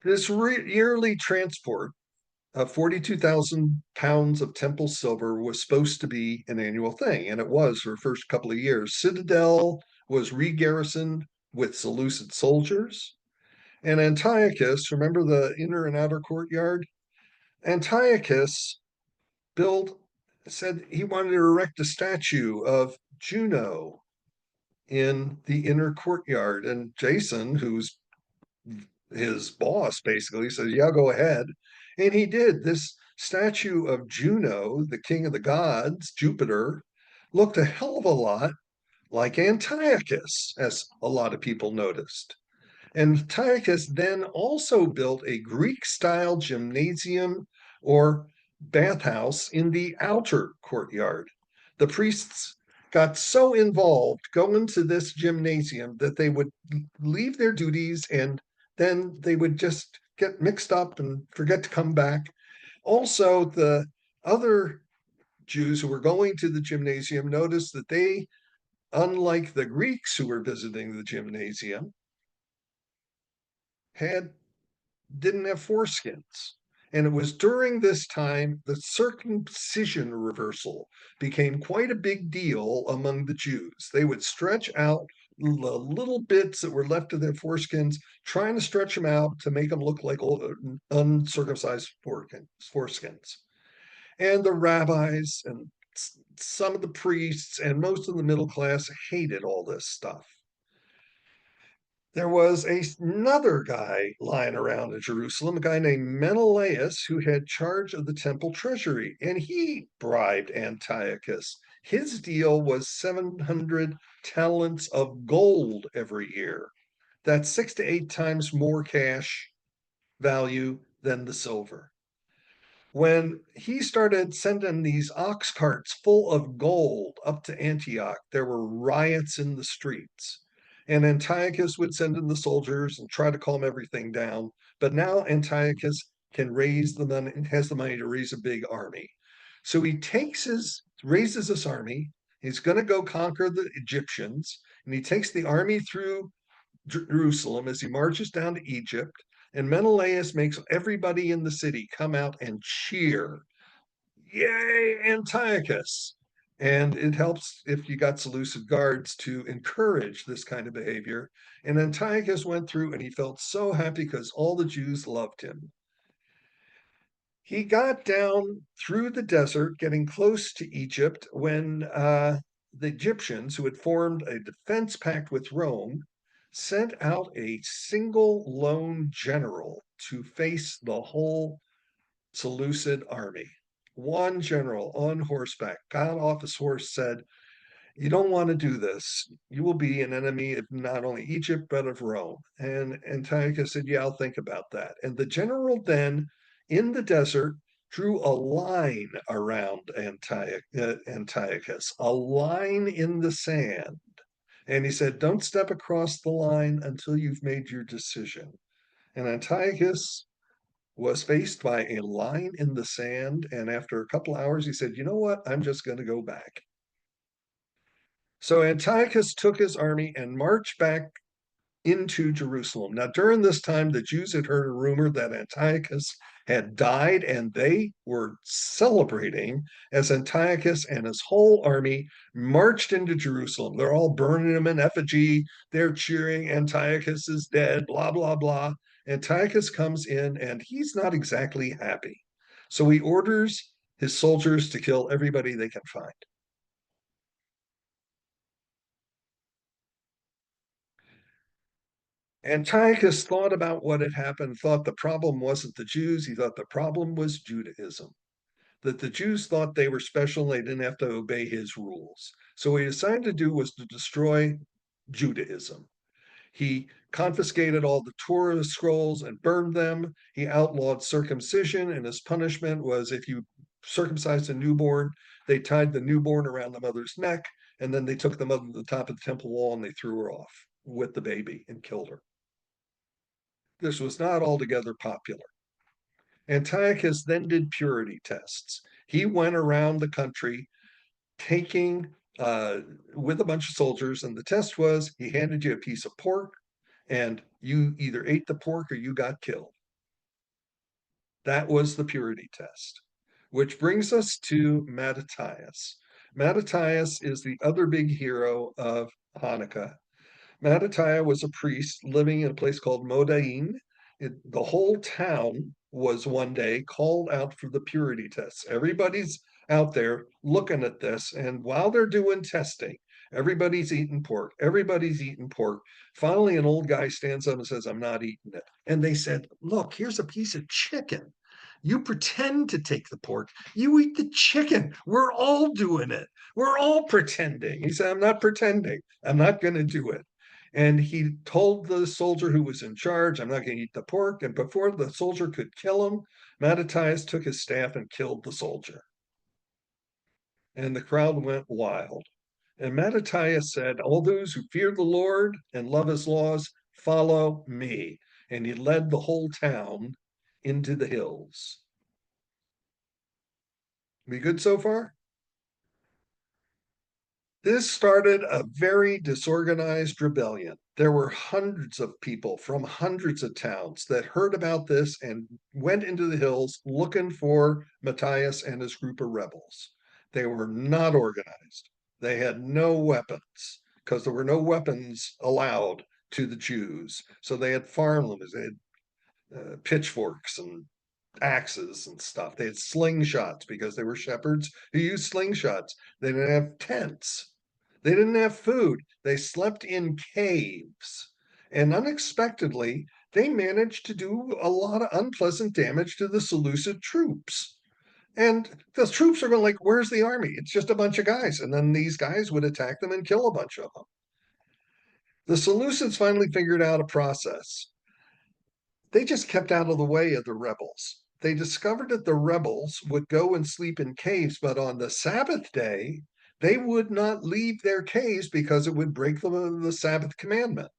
This yearly transport of 42,000 pounds of temple silver was supposed to be an annual thing, and it was for the first couple of years. Citadel was re-garrisoned with Seleucid soldiers, and Antiochus, remember the inner and outer courtyard? Antiochus said he wanted to erect a statue of Juno in the inner courtyard, and Jason, who's his boss, basically says, yeah, go ahead. And he did. This statue of Juno, the king of the gods, Jupiter, looked a hell of a lot like Antiochus, as a lot of people noticed. Antiochus then also built a Greek-style gymnasium or bathhouse in the outer courtyard. The priests got so involved going to this gymnasium that they would leave their duties and then they would just get mixed up and forget to come back. Also, the other Jews who were going to the gymnasium noticed that they, unlike the Greeks who were visiting the gymnasium, didn't have foreskins. And it was during this time that circumcision reversal became quite a big deal among the Jews. They would stretch out the little bits that were left of their foreskins, trying to stretch them out to make them look like uncircumcised foreskins. And the rabbis and some of the priests and most of the middle class hated all this stuff. There was another guy lying around in Jerusalem, a guy named Menelaus, who had charge of the temple treasury, and he bribed Antiochus. His deal was 700 talents of gold every year. That's 6 to 8 times more cash value than the silver. When he started sending these ox carts full of gold up to Antioch, there were riots in the streets. And Antiochus would send in the soldiers and try to calm everything down. But now Antiochus can raise the money and has the money to raise a big army. So he raises this army, He's going to go conquer the Egyptians, and he takes the army through Jerusalem as he marches down to Egypt. And Menelaus makes everybody in the city come out and cheer, "Yay, Antiochus!" And it helps if you got Seleucid guards to encourage this kind of behavior. And Antiochus went through and he felt so happy because all the Jews loved him. He got down through the desert, getting close to Egypt, when the Egyptians, who had formed a defense pact with Rome, sent out a single lone general to face the whole Seleucid army. One general on horseback got off his horse, said, "You don't want to do this. You will be an enemy of not only Egypt, but of Rome." And Antiochus said, "Yeah, I'll think about that." And the general then, in the desert, drew a line around Antiochus, a line in the sand. And he said, "Don't step across the line until you've made your decision." And Antiochus was faced by a line in the sand. And after a couple hours, he said, "You know what? I'm just going to go back." So Antiochus took his army and marched back into Jerusalem. Now, during this time, the Jews had heard a rumor that Antiochus had died, and they were celebrating as Antiochus and his whole army marched into Jerusalem. They're all burning him in effigy. They're cheering, "Antiochus is dead," blah, blah, blah. Antiochus comes in, and he's not exactly happy. So he orders his soldiers to kill everybody they can find. Antiochus thought about what had happened, thought the problem wasn't the Jews. He thought the problem was Judaism, that the Jews thought they were special. They didn't have to obey his rules. So what he decided to do was to destroy Judaism. He confiscated all the Torah scrolls and burned them. He outlawed circumcision, and his punishment was if you circumcised a newborn, they tied the newborn around the mother's neck, and then they took the mother to the top of the temple wall and they threw her off with the baby and killed her. This was not altogether popular. Antiochus then did purity tests. He went around the country taking with a bunch of soldiers, and the test was he handed you a piece of pork, and you either ate the pork or you got killed. That was the purity test, which brings us to Mattathias. Mattathias is the other big hero of Hanukkah. Mattathiah was a priest living in a place called Modain. The whole town was one day called out for the purity tests. Everybody's out there looking at this, and while they're doing testing, everybody's eating pork. Everybody's eating pork. Finally, an old guy stands up and says, "I'm not eating it." And they said, "Look, here's a piece of chicken. You pretend to take the pork. You eat the chicken. We're all doing it. We're all pretending." He said, "I'm not pretending. I'm not going to do it." And he told the soldier who was in charge, "I'm not going to eat the pork." And before the soldier could kill him, Mattathias took his staff and killed the soldier. And the crowd went wild. And Mattathias said, "All those who fear the Lord and love his laws, follow me." And he led the whole town into the hills. We good so far? This started a very disorganized rebellion. There were hundreds of people from hundreds of towns that heard about this and went into the hills looking for Matthias and his group of rebels. They were not organized. They had no weapons because there were no weapons allowed to the Jews. So they had farm limits, they had pitchforks and axes and stuff. They had slingshots because they were shepherds who used slingshots. They didn't have tents. They didn't have food. They slept in caves. And unexpectedly, they managed to do a lot of unpleasant damage to the Seleucid troops. And the troops are going like, "Where's the army? It's just a bunch of guys." And then these guys would attack them and kill a bunch of them. The Seleucids finally figured out a process. They just kept out of the way of the rebels. They discovered that the rebels would go and sleep in caves, but on the Sabbath day, they would not leave their caves because it would break the Sabbath commandment.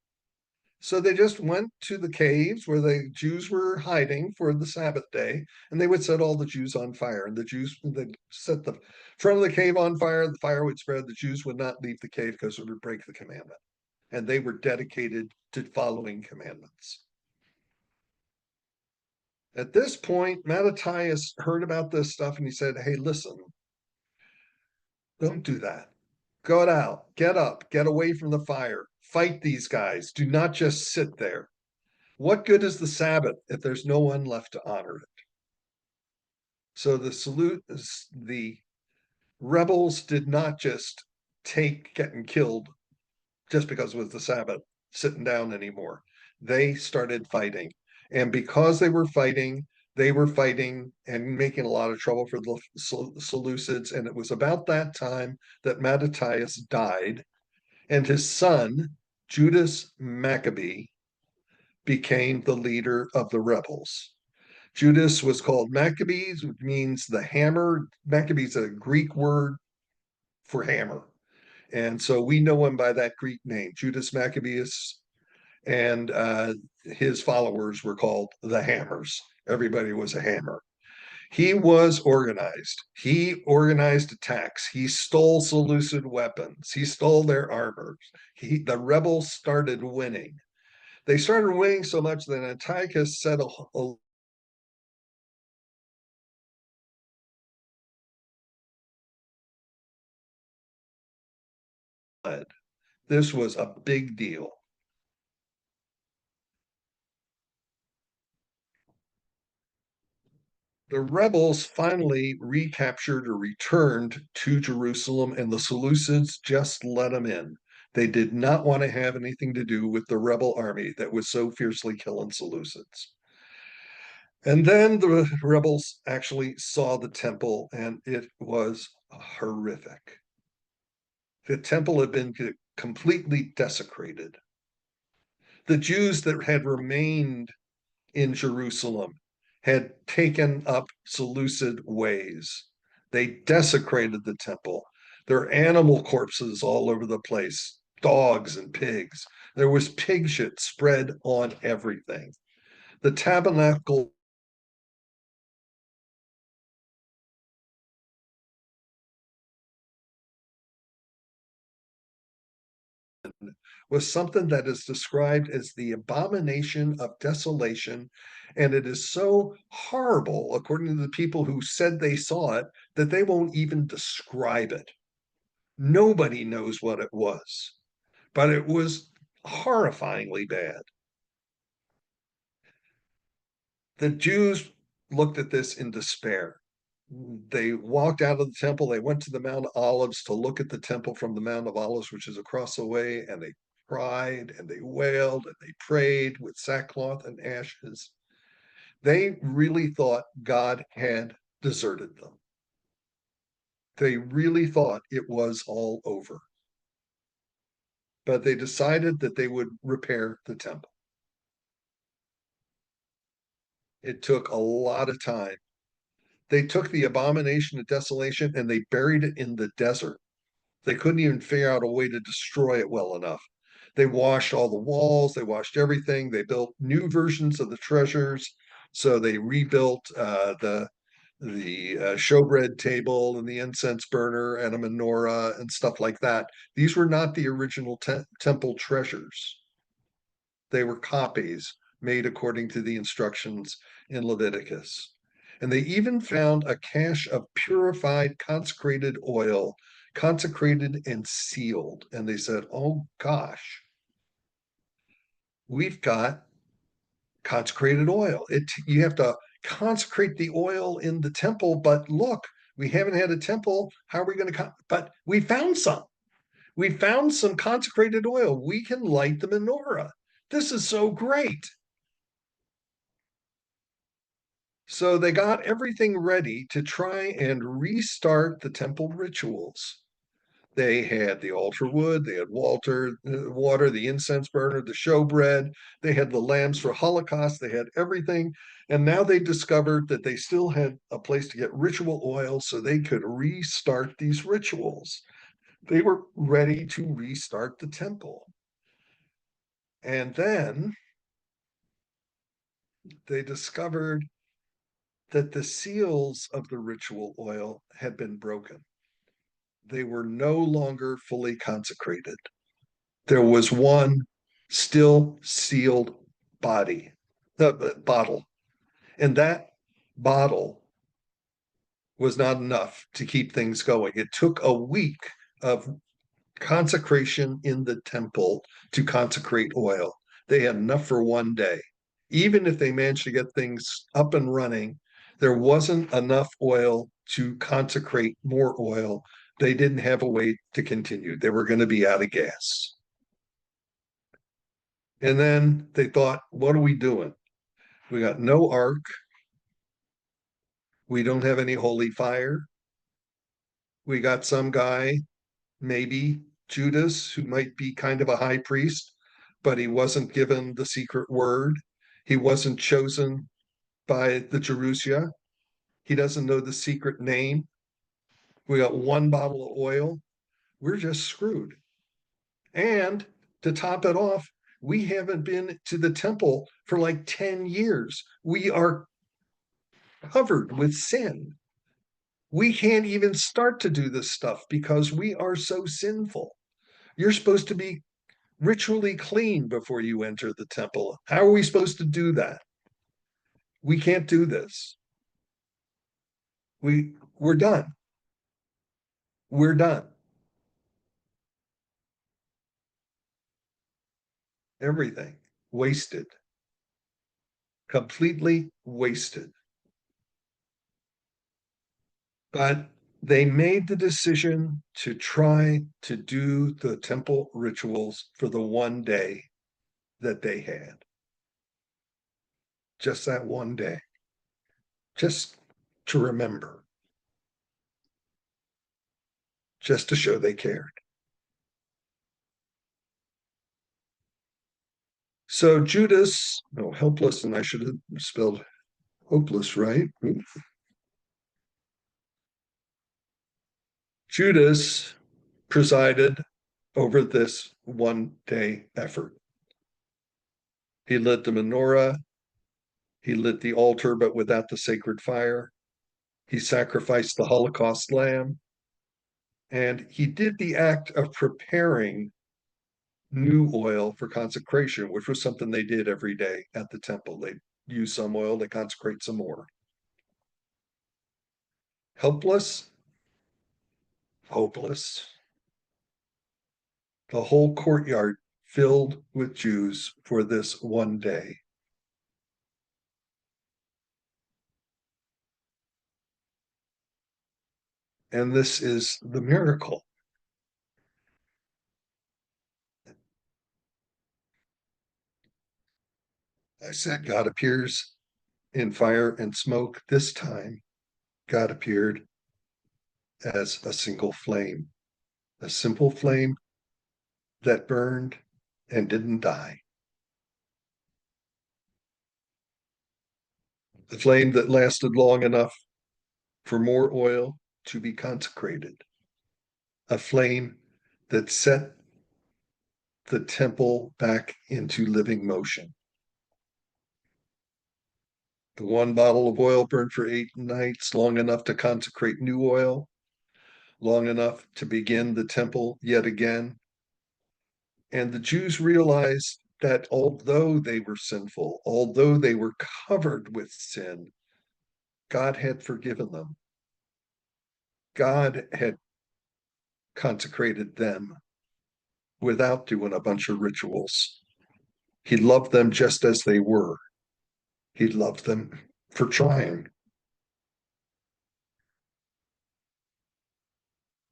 So they just went to the caves where the Jews were hiding for the Sabbath day, and they would set all the Jews on fire. And the Jews, they set the front of the cave on fire, the fire would spread, the Jews would not leave the cave because it would break the commandment. And they were dedicated to following commandments. At this point, Mattathias heard about this stuff and he said, hey, listen, don't do that. Go out, get up, get away from the fire, fight these guys. Do not just sit there. What good is the Sabbath if there's no one left to honor it? So the rebels did not just take getting killed just because it was the Sabbath, sitting down anymore. They started fighting. And because they were fighting and making a lot of trouble for the Seleucids. And it was about that time that Mattathias died, and his son, Judas Maccabee, became the leader of the rebels. Judas was called Maccabees, which means the hammer. Maccabees is a Greek word for hammer. And so we know him by that Greek name, Judas Maccabeus. And his followers were called the Hammers. Everybody was a hammer. He was organized. He organized attacks. He stole Seleucid weapons. He stole their armor. The rebels started winning. They started winning so much that Antiochus set a this was a big deal. The rebels finally recaptured or returned to Jerusalem, and the Seleucids just let them in. They did not want to have anything to do with the rebel army that was so fiercely killing Seleucids. And then the rebels actually saw the temple, and it was horrific. The temple had been completely desecrated. The Jews that had remained in Jerusalem had taken up Seleucid ways. They desecrated the temple. There are animal corpses all over the place, dogs and pigs. There was pig shit spread on everything. The tabernacle was something that is described as the abomination of desolation. And it is so horrible, according to the people who said they saw it, that they won't even describe it. Nobody knows what it was, but it was horrifyingly bad. The Jews looked at this in despair. They walked out of the temple. They went to the Mount of Olives to look at the temple from the Mount of Olives, which is across the way, and they cried and they wailed and they prayed with sackcloth and ashes. They really thought God had deserted them. They really thought it was all over. But they decided that they would repair the temple. It took a lot of time. They took the abomination of desolation and they buried it in the desert. They couldn't even figure out a way to destroy it well enough. They washed all the walls, they washed everything. They built new versions of the treasures. So they rebuilt the showbread table and the incense burner and a menorah and stuff like that. These were not the original temple treasures. They were copies made according to the instructions in Leviticus. And they even found a cache of purified, consecrated oil, consecrated and sealed. And they said, oh gosh, we've got consecrated oil. You have to consecrate the oil in the temple, but look, we haven't had a temple. How are we going to? But we found some. We found some consecrated oil. We can light the menorah. This is so great. So they got everything ready to try and restart the temple rituals. They had the altar wood, they had water, the incense burner, the showbread, they had the lambs for Holocaust, they had everything. And now they discovered that they still had a place to get ritual oil so they could restart these rituals. They were ready to restart the temple. And then they discovered that the seals of the ritual oil had been broken. They were no longer fully consecrated. There was one still sealed body, bottle, and that bottle was not enough to keep things going. It took a week of consecration in the temple to consecrate oil. They had enough for one day. Even if they managed to get things up and running, there wasn't enough oil to consecrate more oil. They didn't have a way to continue. They were going to be out of gas. And then they thought, what are we doing? We got no ark. We don't have any holy fire. We got some guy, maybe Judas, who might be kind of a high priest, but he wasn't given the secret word. He wasn't chosen by the Jerusia. He doesn't know the secret name. We got one bottle of oil. We're just screwed. And to top it off, we haven't been to the temple for like 10 years. We are covered with sin. We can't even start to do this stuff because we are so sinful. You're supposed to be ritually clean before you enter the temple. How are we supposed to do that? We can't do this. We're done. We're done. Everything wasted. Completely wasted. But they made the decision to try to do the temple rituals for the one day that they had. Just that one day. Just to remember. Just to show they cared. So Judas, no, helpless, and I should have spelled hopeless, right? Judas presided over this one day effort. He lit the menorah, he lit the altar, but without the sacred fire. He sacrificed the Holocaust lamb, and he did the act of preparing new oil for consecration, which was something they did every day at the temple. They use some oil, they consecrate some more. Helpless, hopeless. The whole courtyard filled with Jews for this one day. And this is the miracle. I said God appears in fire and smoke. This time, God appeared as a single flame, a simple flame that burned and didn't die. The flame that lasted long enough for more oil to be consecrated. A flame that set the temple back into living motion. The one bottle of oil burned for 8 nights, long enough to consecrate new oil, long enough to begin the temple yet again. And the Jews realized that although they were sinful, although they were covered with sin, God had forgiven them. God had consecrated them without doing a bunch of rituals. He loved them just as they were. He loved them for trying.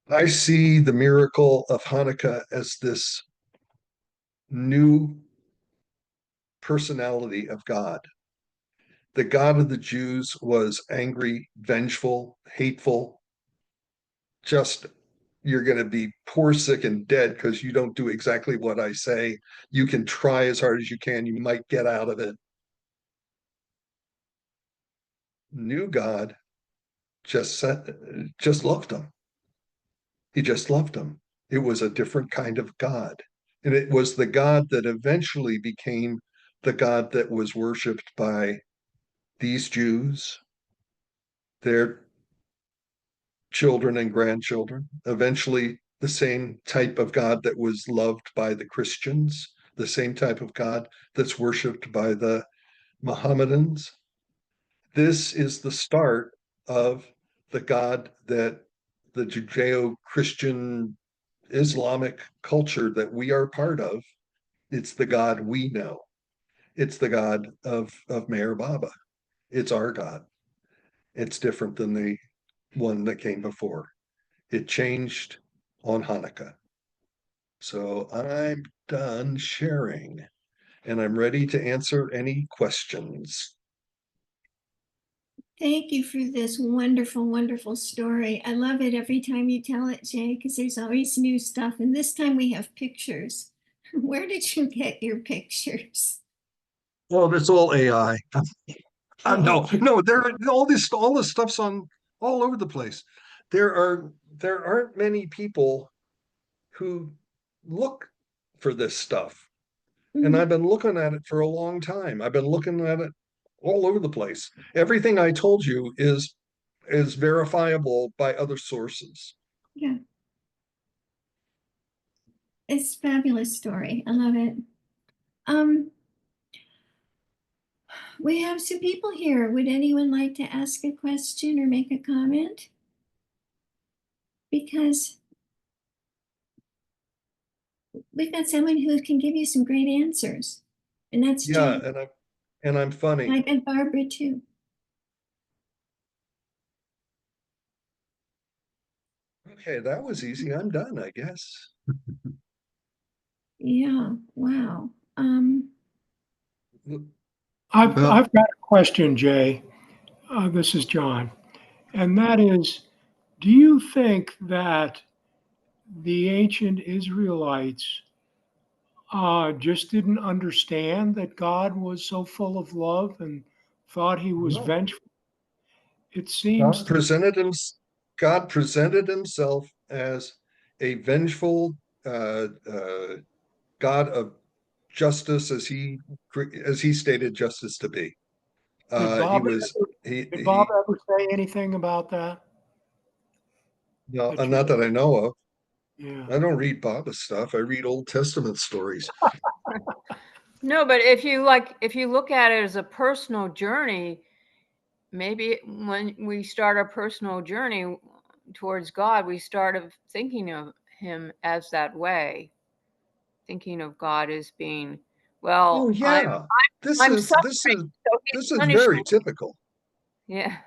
I see the miracle of Hanukkah as this new personality of God. The God of the Jews was angry, vengeful, hateful, just you're going to be poor, sick, and dead because you don't do exactly what I say. You can try as hard as you can. You might get out of it. New God just loved them. He just loved them. It was a different kind of God. And it was the God that eventually became the God that was worshipped by these Jews, their children and grandchildren, eventually the same type of God that was loved by the Christians, the same type of God that's worshipped by the Mohammedans. This is the start of the God that the Judeo-Christian Islamic culture that we are part of. It's the God we know. It's the God of Meher Baba. It's our God. It's different than the one that came before. It changed on Hanukkah. So I'm done sharing and I'm ready to answer any questions. Thank you for this wonderful, wonderful story. I love it every time you tell it, Jay, because there's always new stuff. And this time we have pictures. Where did you get your pictures? Well, it's all AI. Oh, No, all this stuff's on all over the place. There aren't many people who look for this stuff. And mhm. I've been looking at it for a long time. I've been looking at it all over the place. Everything I told you is verifiable by other sources. Yeah, it's a fabulous story. I love it. Um, we have some people here. Would anyone like to ask a question or make a comment? Because we've got someone who can give you some great answers, and that's Yeah, Jay. and I'm funny. I bet Barbara too. Okay, that was easy. I'm done, I guess. Yeah, wow. Well, I've got a question, Jay. This is John. And that is, do you think that the ancient Israelites just didn't understand that God was so full of love and thought he was no. vengeful? It seems God to, presented him God presented himself as a vengeful God of justice as he stated justice to be. did He Bob was did Bob he ever say anything about that? no, That you not that I know of. Yeah. I don't read Baba's stuff. I read Old Testament stories. No, but if you look at it as a personal journey, maybe when we start our personal journey towards God, we start of thinking of him as that way, thinking of God as being, Oh well, yeah. This I'm is this suffering, is so he's this is punishing very typical. me. Yeah.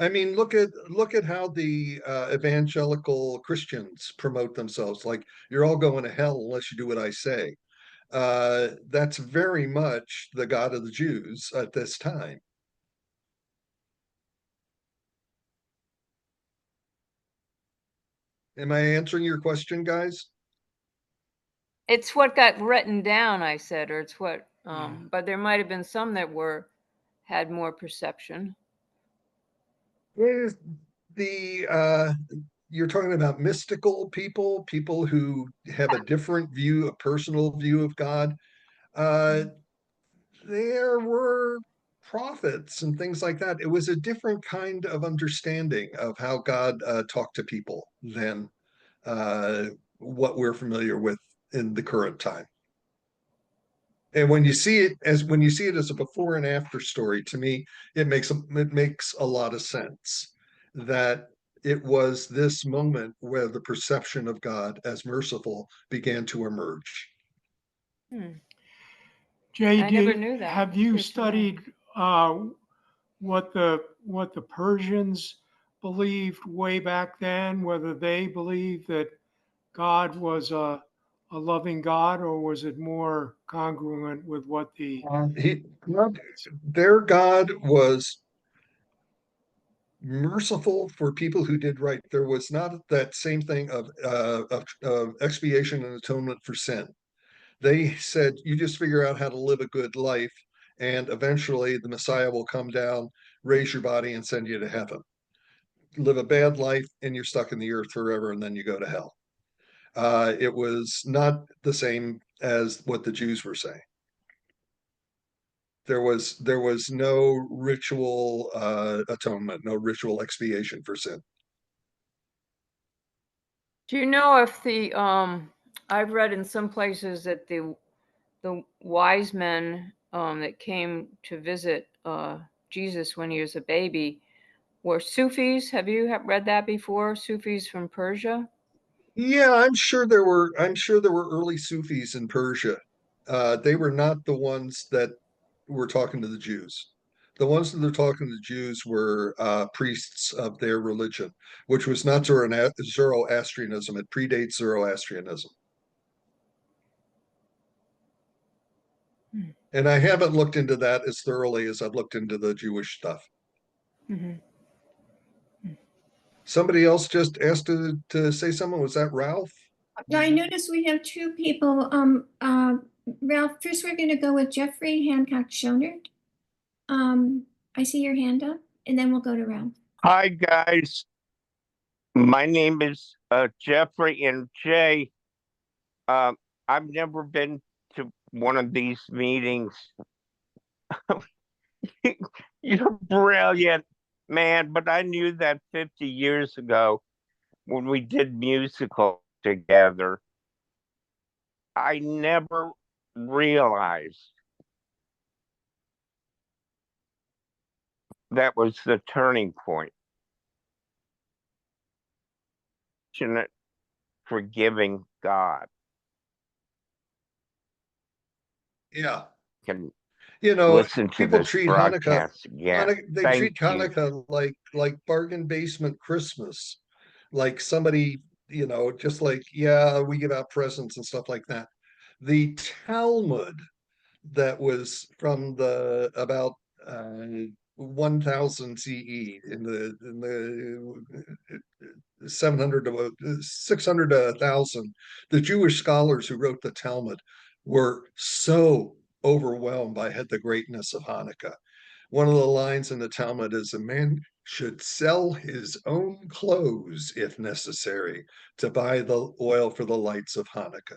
I mean, look at how the evangelical Christians promote themselves. Like you're all going to hell unless you do what I say. That's very much the God of the Jews at this time. Am I answering your question, guys? It's what got written down, I said, or it's what Yeah. but there might have been some that had more perception. Is the you're talking about mystical people, people who have a different view, a personal view of God. Uh, there were prophets and things like that. It was a different kind of understanding of how God talked to people than uh, what we're familiar with in the current time. And when you see it as a before and after story, to me, it makes a lot of sense that it was this moment where the perception of God as merciful began to emerge. Hmm. Jay, I never knew that. have It's you good to know. studied what the Persians believed way back then? Whether they believed that God was a loving God, or was it more congruent with what the Their God was merciful for people who did right. There was not that same thing of expiation and atonement for sin. They said, you just figure out how to live a good life, and eventually the Messiah will come down, raise your body, and send you to heaven. Live a bad life, and you're stuck in the earth forever, and then you go to hell. It was not the same as what the Jews were saying. There was no ritual atonement, no ritual expiation for sin. Do you know if the I've read in some places that the wise men that came to visit Jesus when he was a baby were Sufis? Have you read that before? Sufis from Persia? Yeah, I'm sure there were early Sufis in Persia. They were not the ones that were talking to the Jews. The ones that are talking to the Jews were priests of their religion, which was not Zoroastrianism. It predates Zoroastrianism. Hmm. And I haven't looked into that as thoroughly as I've looked into the Jewish stuff. Mhm. Somebody else just asked to say something. Was that Ralph? Now, I notice we have two people. Ralph, first we're going to go with Jeffrey Hancock Schonert. I see your hand up, and then we'll go to Ralph. Hi, guys. My name is Jeffrey and Jay. I've never been to one of these meetings. You're brilliant, man, but I knew that 50 years ago when we did musical together. I never realized that was the turning point. Forgiving God Yeah. can You know, listen to people this treat broadcast again. They Thank treat you. Hanukkah like bargain basement Christmas, like somebody, just like, yeah, we give out presents and stuff like that. The Talmud that was from the about 1000 CE in the 700 to 600 to 1000, the Jewish scholars who wrote the Talmud were so overwhelmed by the greatness of Hanukkah. One of the lines in the Talmud is, a man should sell his own clothes if necessary to buy the oil for the lights of Hanukkah.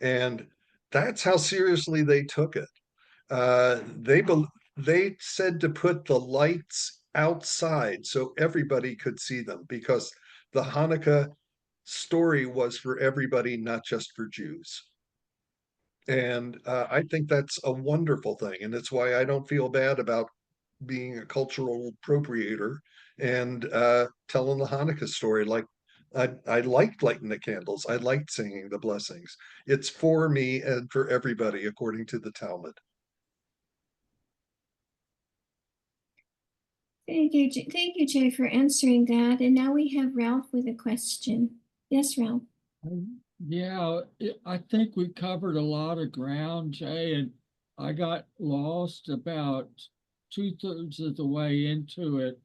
And that's how seriously they took it. They said to put the lights outside so everybody could see them, because the Hanukkah story was for everybody, not just for Jews. And I think that's a wonderful thing. And it's why I don't feel bad about being a cultural appropriator and telling the Hanukkah story. Like, I liked lighting the candles. I liked singing the blessings. It's for me and for everybody, according to the Talmud. Thank you, Jay, for answering that. And now we have Ralph with a question. Yes, Ralph. Yeah, I think we covered a lot of ground, Jay, and I got lost about 2/3 of the way into it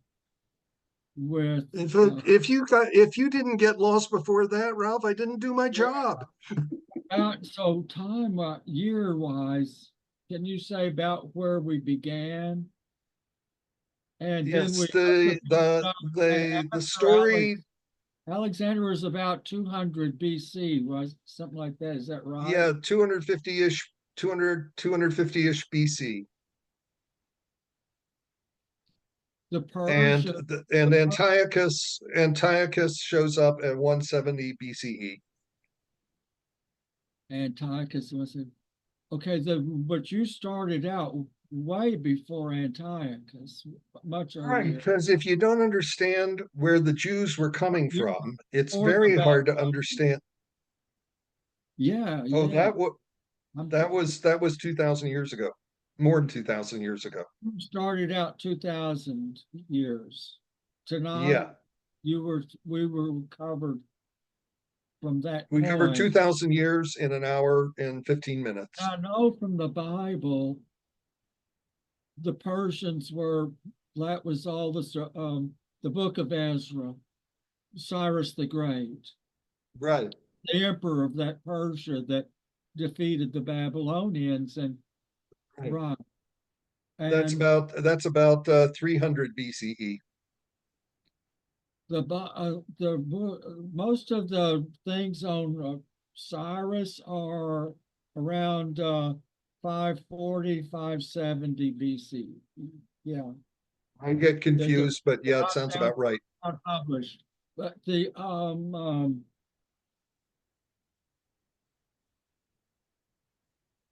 with If you didn't get lost before that, Ralph, I didn't do my job. so time year wise, can you say about where we began? And then Yes, we the story. Alexander was about 200 BC, was something like that. Is that right? Yeah, 250-ish, 250-ish BC. The And Persian, Antiochus shows up at 170 BCE. Antiochus was it? Okay, but you started out way before Antiochus, much Right, earlier. because if you don't understand where the Jews were coming You from, it's were very about- hard to understand. Yeah, Oh, yeah. that was 2,000 years ago, more than 2,000 years ago. Started out 2,000 years. Tonight, Yeah, we were covered from that we covered point. 2,000 years in an hour and 15 minutes. I know from the Bible, the Persians that was all the book of Ezra, Cyrus the Great, Right. the emperor of that Persia that defeated the Babylonians and right. That's And about 300 BCE. most of the things on Cyrus are around 540, 570 BC. Yeah. I get confused, but yeah, it not sounds now- about right. Not published, but the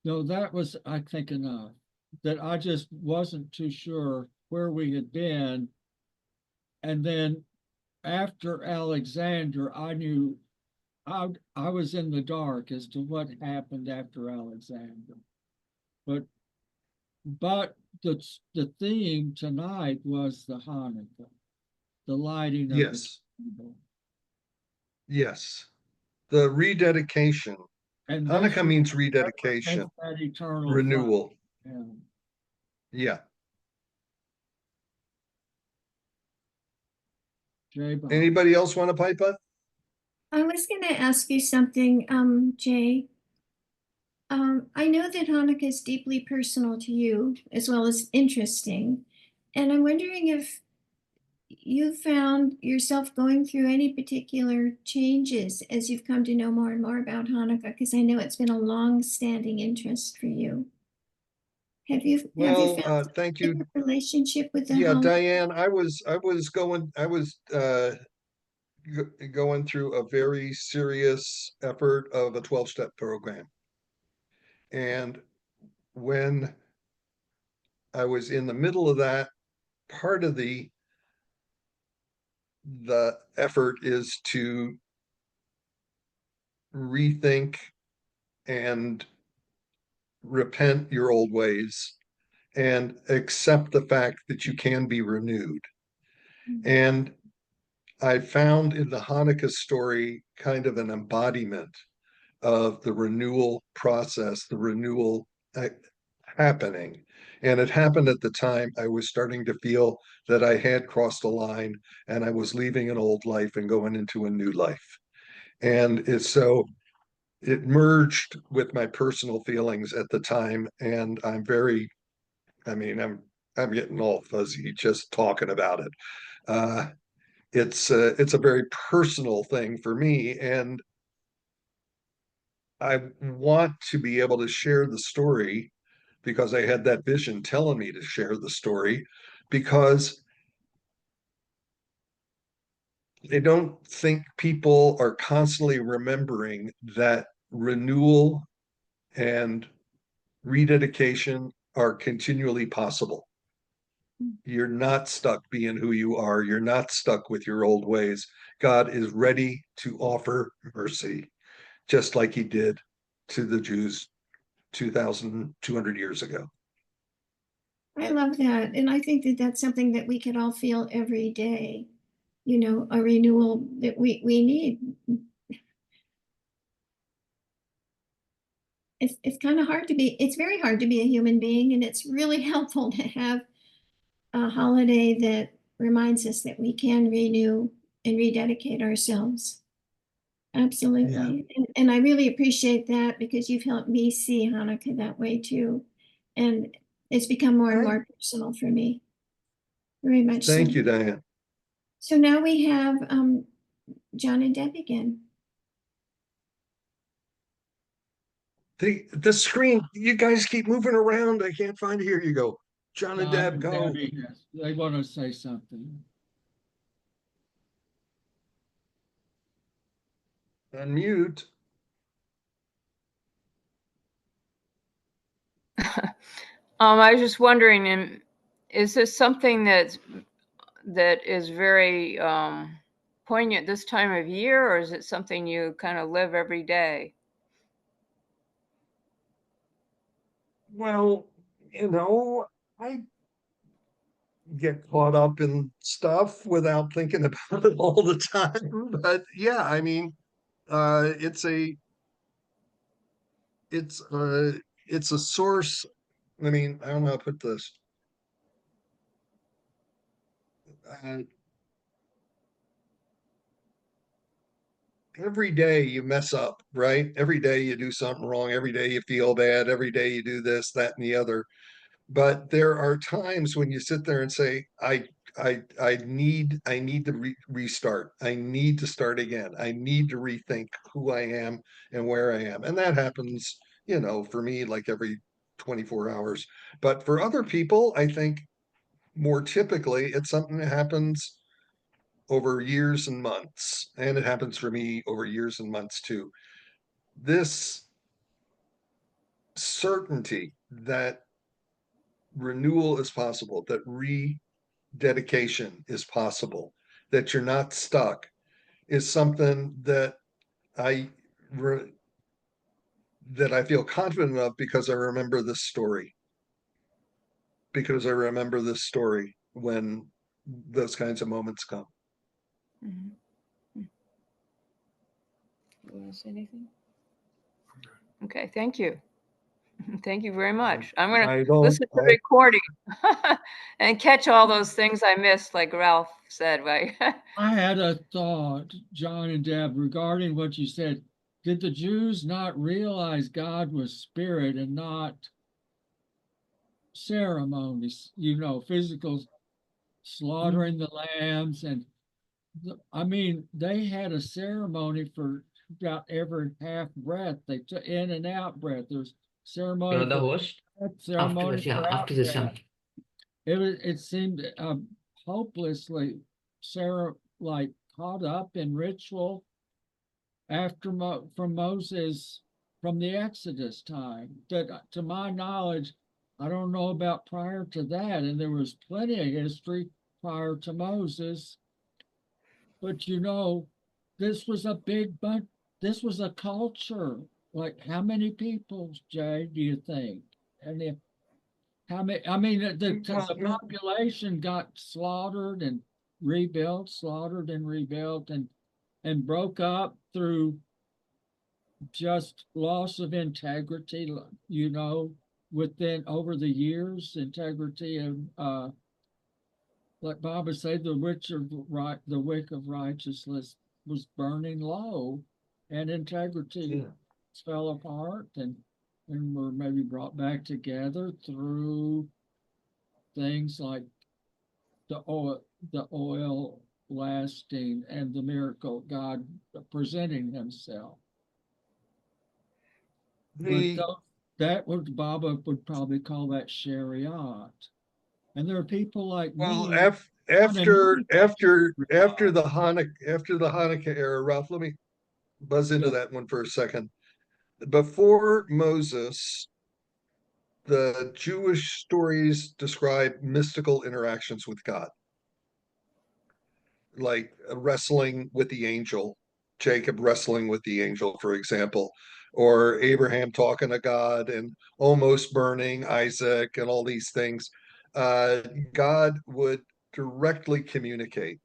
no, that was, I think, enough. That I just wasn't too sure where we had been. And then after Alexander, I knew I was in the dark as to what happened after Alexander. But the theme tonight was the Hanukkah, the lighting of the Yes, candle. yes. The rededication. And Hanukkah means represents rededication, that eternal fire. renewal. Yeah. Yeah. Jay Bob. Anybody else want to pipe up? I was going to ask you something, Jay. I know that Hanukkah is deeply personal to you as well as interesting. And I'm wondering if you found yourself going through any particular changes as you've come to know more and more about Hanukkah, because I know it's been a long-standing interest for you. Have you Well, found thank a you. relationship with the Yeah, holiday? Diane, I was going through a very serious effort of a 12-step program. And when I was in the middle of that, part of the effort is to rethink and repent your old ways and accept the fact that you can be renewed. And I found in the Hanukkah story kind of an embodiment of the renewal process, the renewal happening. And it happened at the time I was starting to feel that I had crossed a line and I was leaving an old life and going into a new life. And it merged with my personal feelings at the time. And I'm getting all fuzzy just talking about it. It's a very personal thing for me, and I want to be able to share the story because I had that vision telling me to share the story, because I don't think people are constantly remembering that renewal and rededication are continually possible. You're not stuck being who you are. You're not stuck with your old ways. God is ready to offer mercy, just like he did to the Jews 2,200 years ago. I love that. And I think that that's something that we could all feel every day, a renewal that we need. It's kind of hard to be, it's very hard to be a human being, and it's really helpful to have a holiday that reminds us that we can renew and rededicate ourselves. Absolutely. And I really appreciate that, because you've helped me see Hanukkah that way too. And it's become more and more personal for me. Very much so. Thank you, Diane. So now we have John and Deb again. The screen, you guys keep moving around. I can't find it. Here you go. John and Deb, go. Debbie, yes, they want to say something. Unmute. I was just wondering, is this something that is very poignant this time of year, or is it something you kind of live every day? Well, I get caught up in stuff without thinking about it all the time. But yeah, it's a it's a it's a source. I don't know how to put this. Uh, every day you mess up, right? Every day you do something wrong. Every day you feel bad. Every day you do this, that, and the other. But there are times when you sit there and say, I need to restart. I need to start again. I need to rethink who I am and where I am. And that happens, for me, like every 24 hours. But for other people, I think more typically, it's something that happens over years and months. And it happens for me over years and months too. This certainty that renewal is possible, that rededication is possible, that you're not stuck, is something that I that I feel confident of because I remember this story. Because I remember this story when those kinds of moments come. Mhm. You want to say anything? Okay, thank you. Thank you very much. I'm going I to listen to the recording and catch all those things I missed, like Ralph said, right? I had a thought, John and Deb, regarding what you said. Did the Jews not realize God was spirit and not ceremonies, physical slaughtering the lambs? And I mean, they had a ceremony for about every half breath. They took in and out breath. There's ceremony You're the for host. breath, ceremony for out After this, breath. It seemed hopelessly like caught up in ritual after from Moses, from the Exodus time. That to my knowledge, I don't know about prior to that, and there was plenty of history prior to Moses. But this was a big bunch. This was a culture. Like how many people, Jay, do you think? And if how many? I mean, the population got slaughtered and rebuilt, slaughtered and rebuilt, and broke up through just loss of integrity. Within over the years, integrity of like Baba said, the wick of righteousness was burning low, and integrity fell apart, and were maybe brought back together through things like the oil lasting and the miracle God presenting Himself. That would Baba would probably call that Shariat. And there are people like Well, me. after the Hanukkah era, Ralph, let me buzz into that one for a second. Before Moses, the Jewish stories describe mystical interactions with God, like wrestling with the angel, Jacob wrestling with the angel, for example, or Abraham talking to God and almost burning Isaac and all these things. God would directly communicate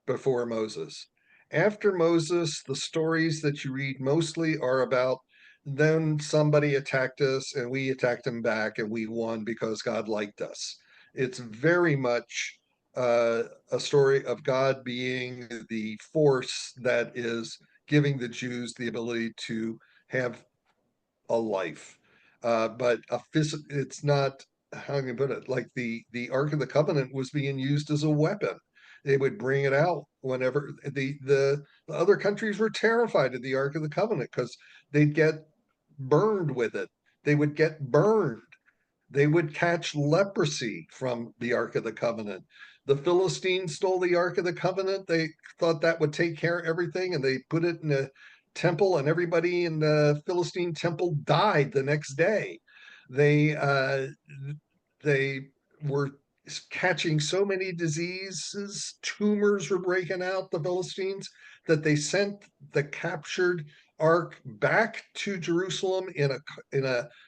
before Moses. After Moses, the stories that you read mostly are about then somebody attacked us and we attacked them back and we won because God liked us. It's very much a story of God being the force that is giving the Jews the ability to have a life. But it's not, how can I put it, like the Ark of the Covenant was being used as a weapon. They would bring it out whenever the other countries were terrified of the Ark of the Covenant because they'd get burned with it. They would get burned. They would catch leprosy from the Ark of the Covenant. The Philistines stole the Ark of the Covenant. They thought that would take care of everything, and they put it in a temple, and everybody in the Philistine temple died the next day. They were catching so many diseases, tumors were breaking out, the Philistines, that they sent the captured ark back to Jerusalem in a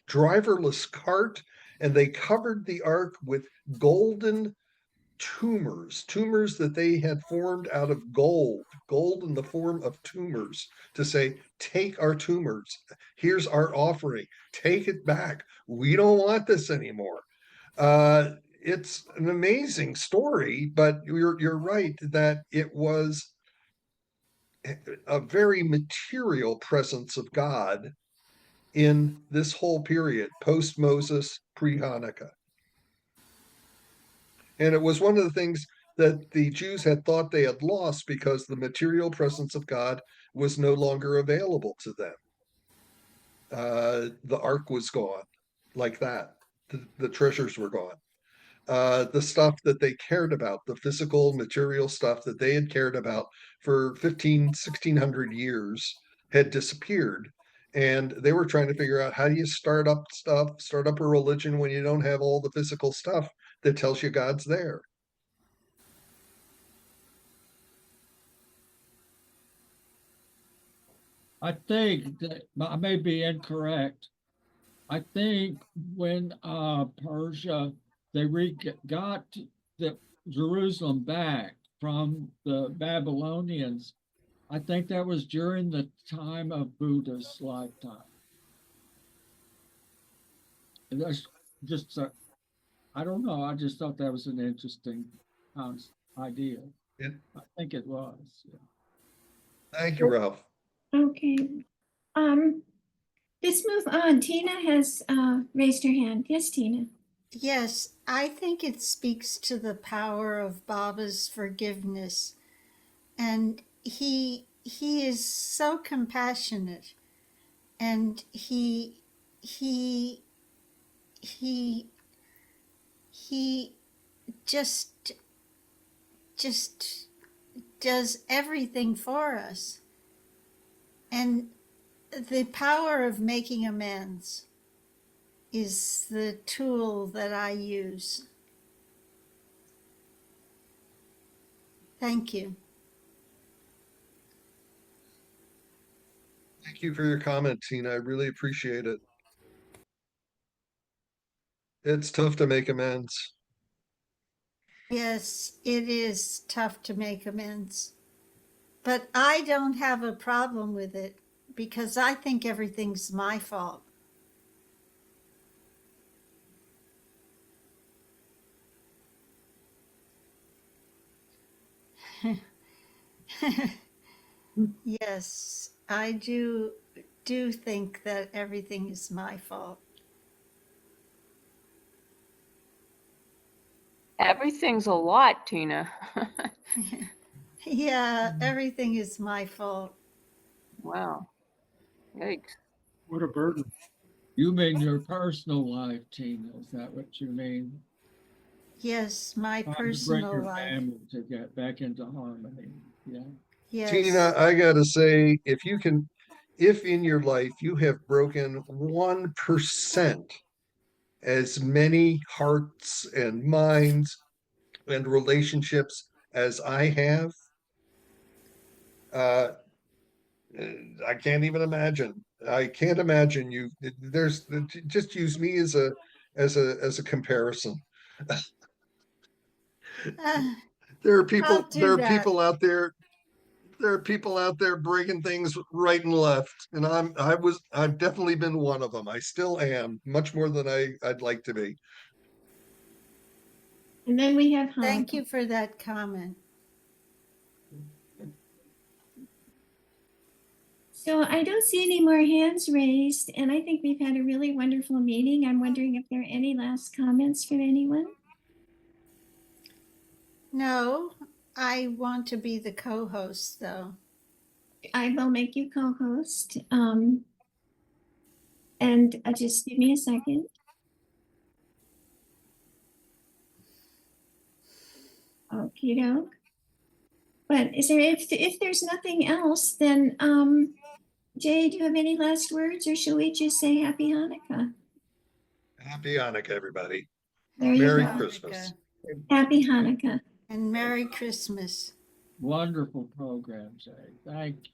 driverless cart, and they covered the ark with golden tumors that they had formed out of gold in the form of tumors, to say, take our tumors, here's our offering, take it back, we don't want this anymore. It's an amazing story, but you're right that it was a very material presence of God in this whole period, post Moses, pre Hanukkah. And it was one of the things that the Jews had thought they had lost because the material presence of God was no longer available to them. the ark was gone, like that. The treasures were gone. The stuff that they cared about, the physical material stuff that they had cared about for 1600 years had disappeared. And they were trying to figure out, how do you start up a religion when you don't have all the physical stuff that tells you God's there? I think that I may be incorrect. I think when Persia got the Jerusalem back from the Babylonians, I think that was during the time of Buddha's lifetime. And that's just I don't know. I just thought that was an interesting idea. I think it was. Yeah. Thank you, Ralph. Okay. Let's move on. Tina has raised her hand. Yes, Tina. Yes, I think it speaks to the power of Baba's forgiveness. And he is so compassionate, and he just does everything for us. And the power of making amends is the tool that I use. Thank you. Thank you for your comment, Tina. I really appreciate it. It's tough to make amends. Yes, it is tough to make amends. But I don't have a problem with it because I think everything's my fault. Yes, I do think that everything is my fault. Everything's a lot, Tina. Yeah, everything is my fault. Wow. Yikes. What a burden. You mean your personal life, Tina? Is that what you mean? Yes, my Trying to bring personal your life. family to get back into harmony. Yeah. Yes. Tina, I gotta say, if in your life you have broken 1% as many hearts and minds and relationships as I have, uh, I can't even imagine. I can't imagine you. There's just use me as a comparison. There are I'll people. do There are that. people out there. There are people out there breaking things right and left, and I've definitely been one of them. I still am, much more than I'd like to be. And then we have Hanukkah. Thank you for that comment. So I don't see any more hands raised, and I think we've had a really wonderful meeting. I'm wondering if there are any last comments from anyone? No, I want to be the co-host though. I will make you co-host. And just give me a second. Okie doke. But if there's nothing else, then Jay, do you have any last words, or shall we just say Happy Hanukkah? Happy Hanukkah, everybody. There you Merry go. Christmas. Happy Hanukkah. And Merry Christmas. Wonderful program, Jay. Thank you.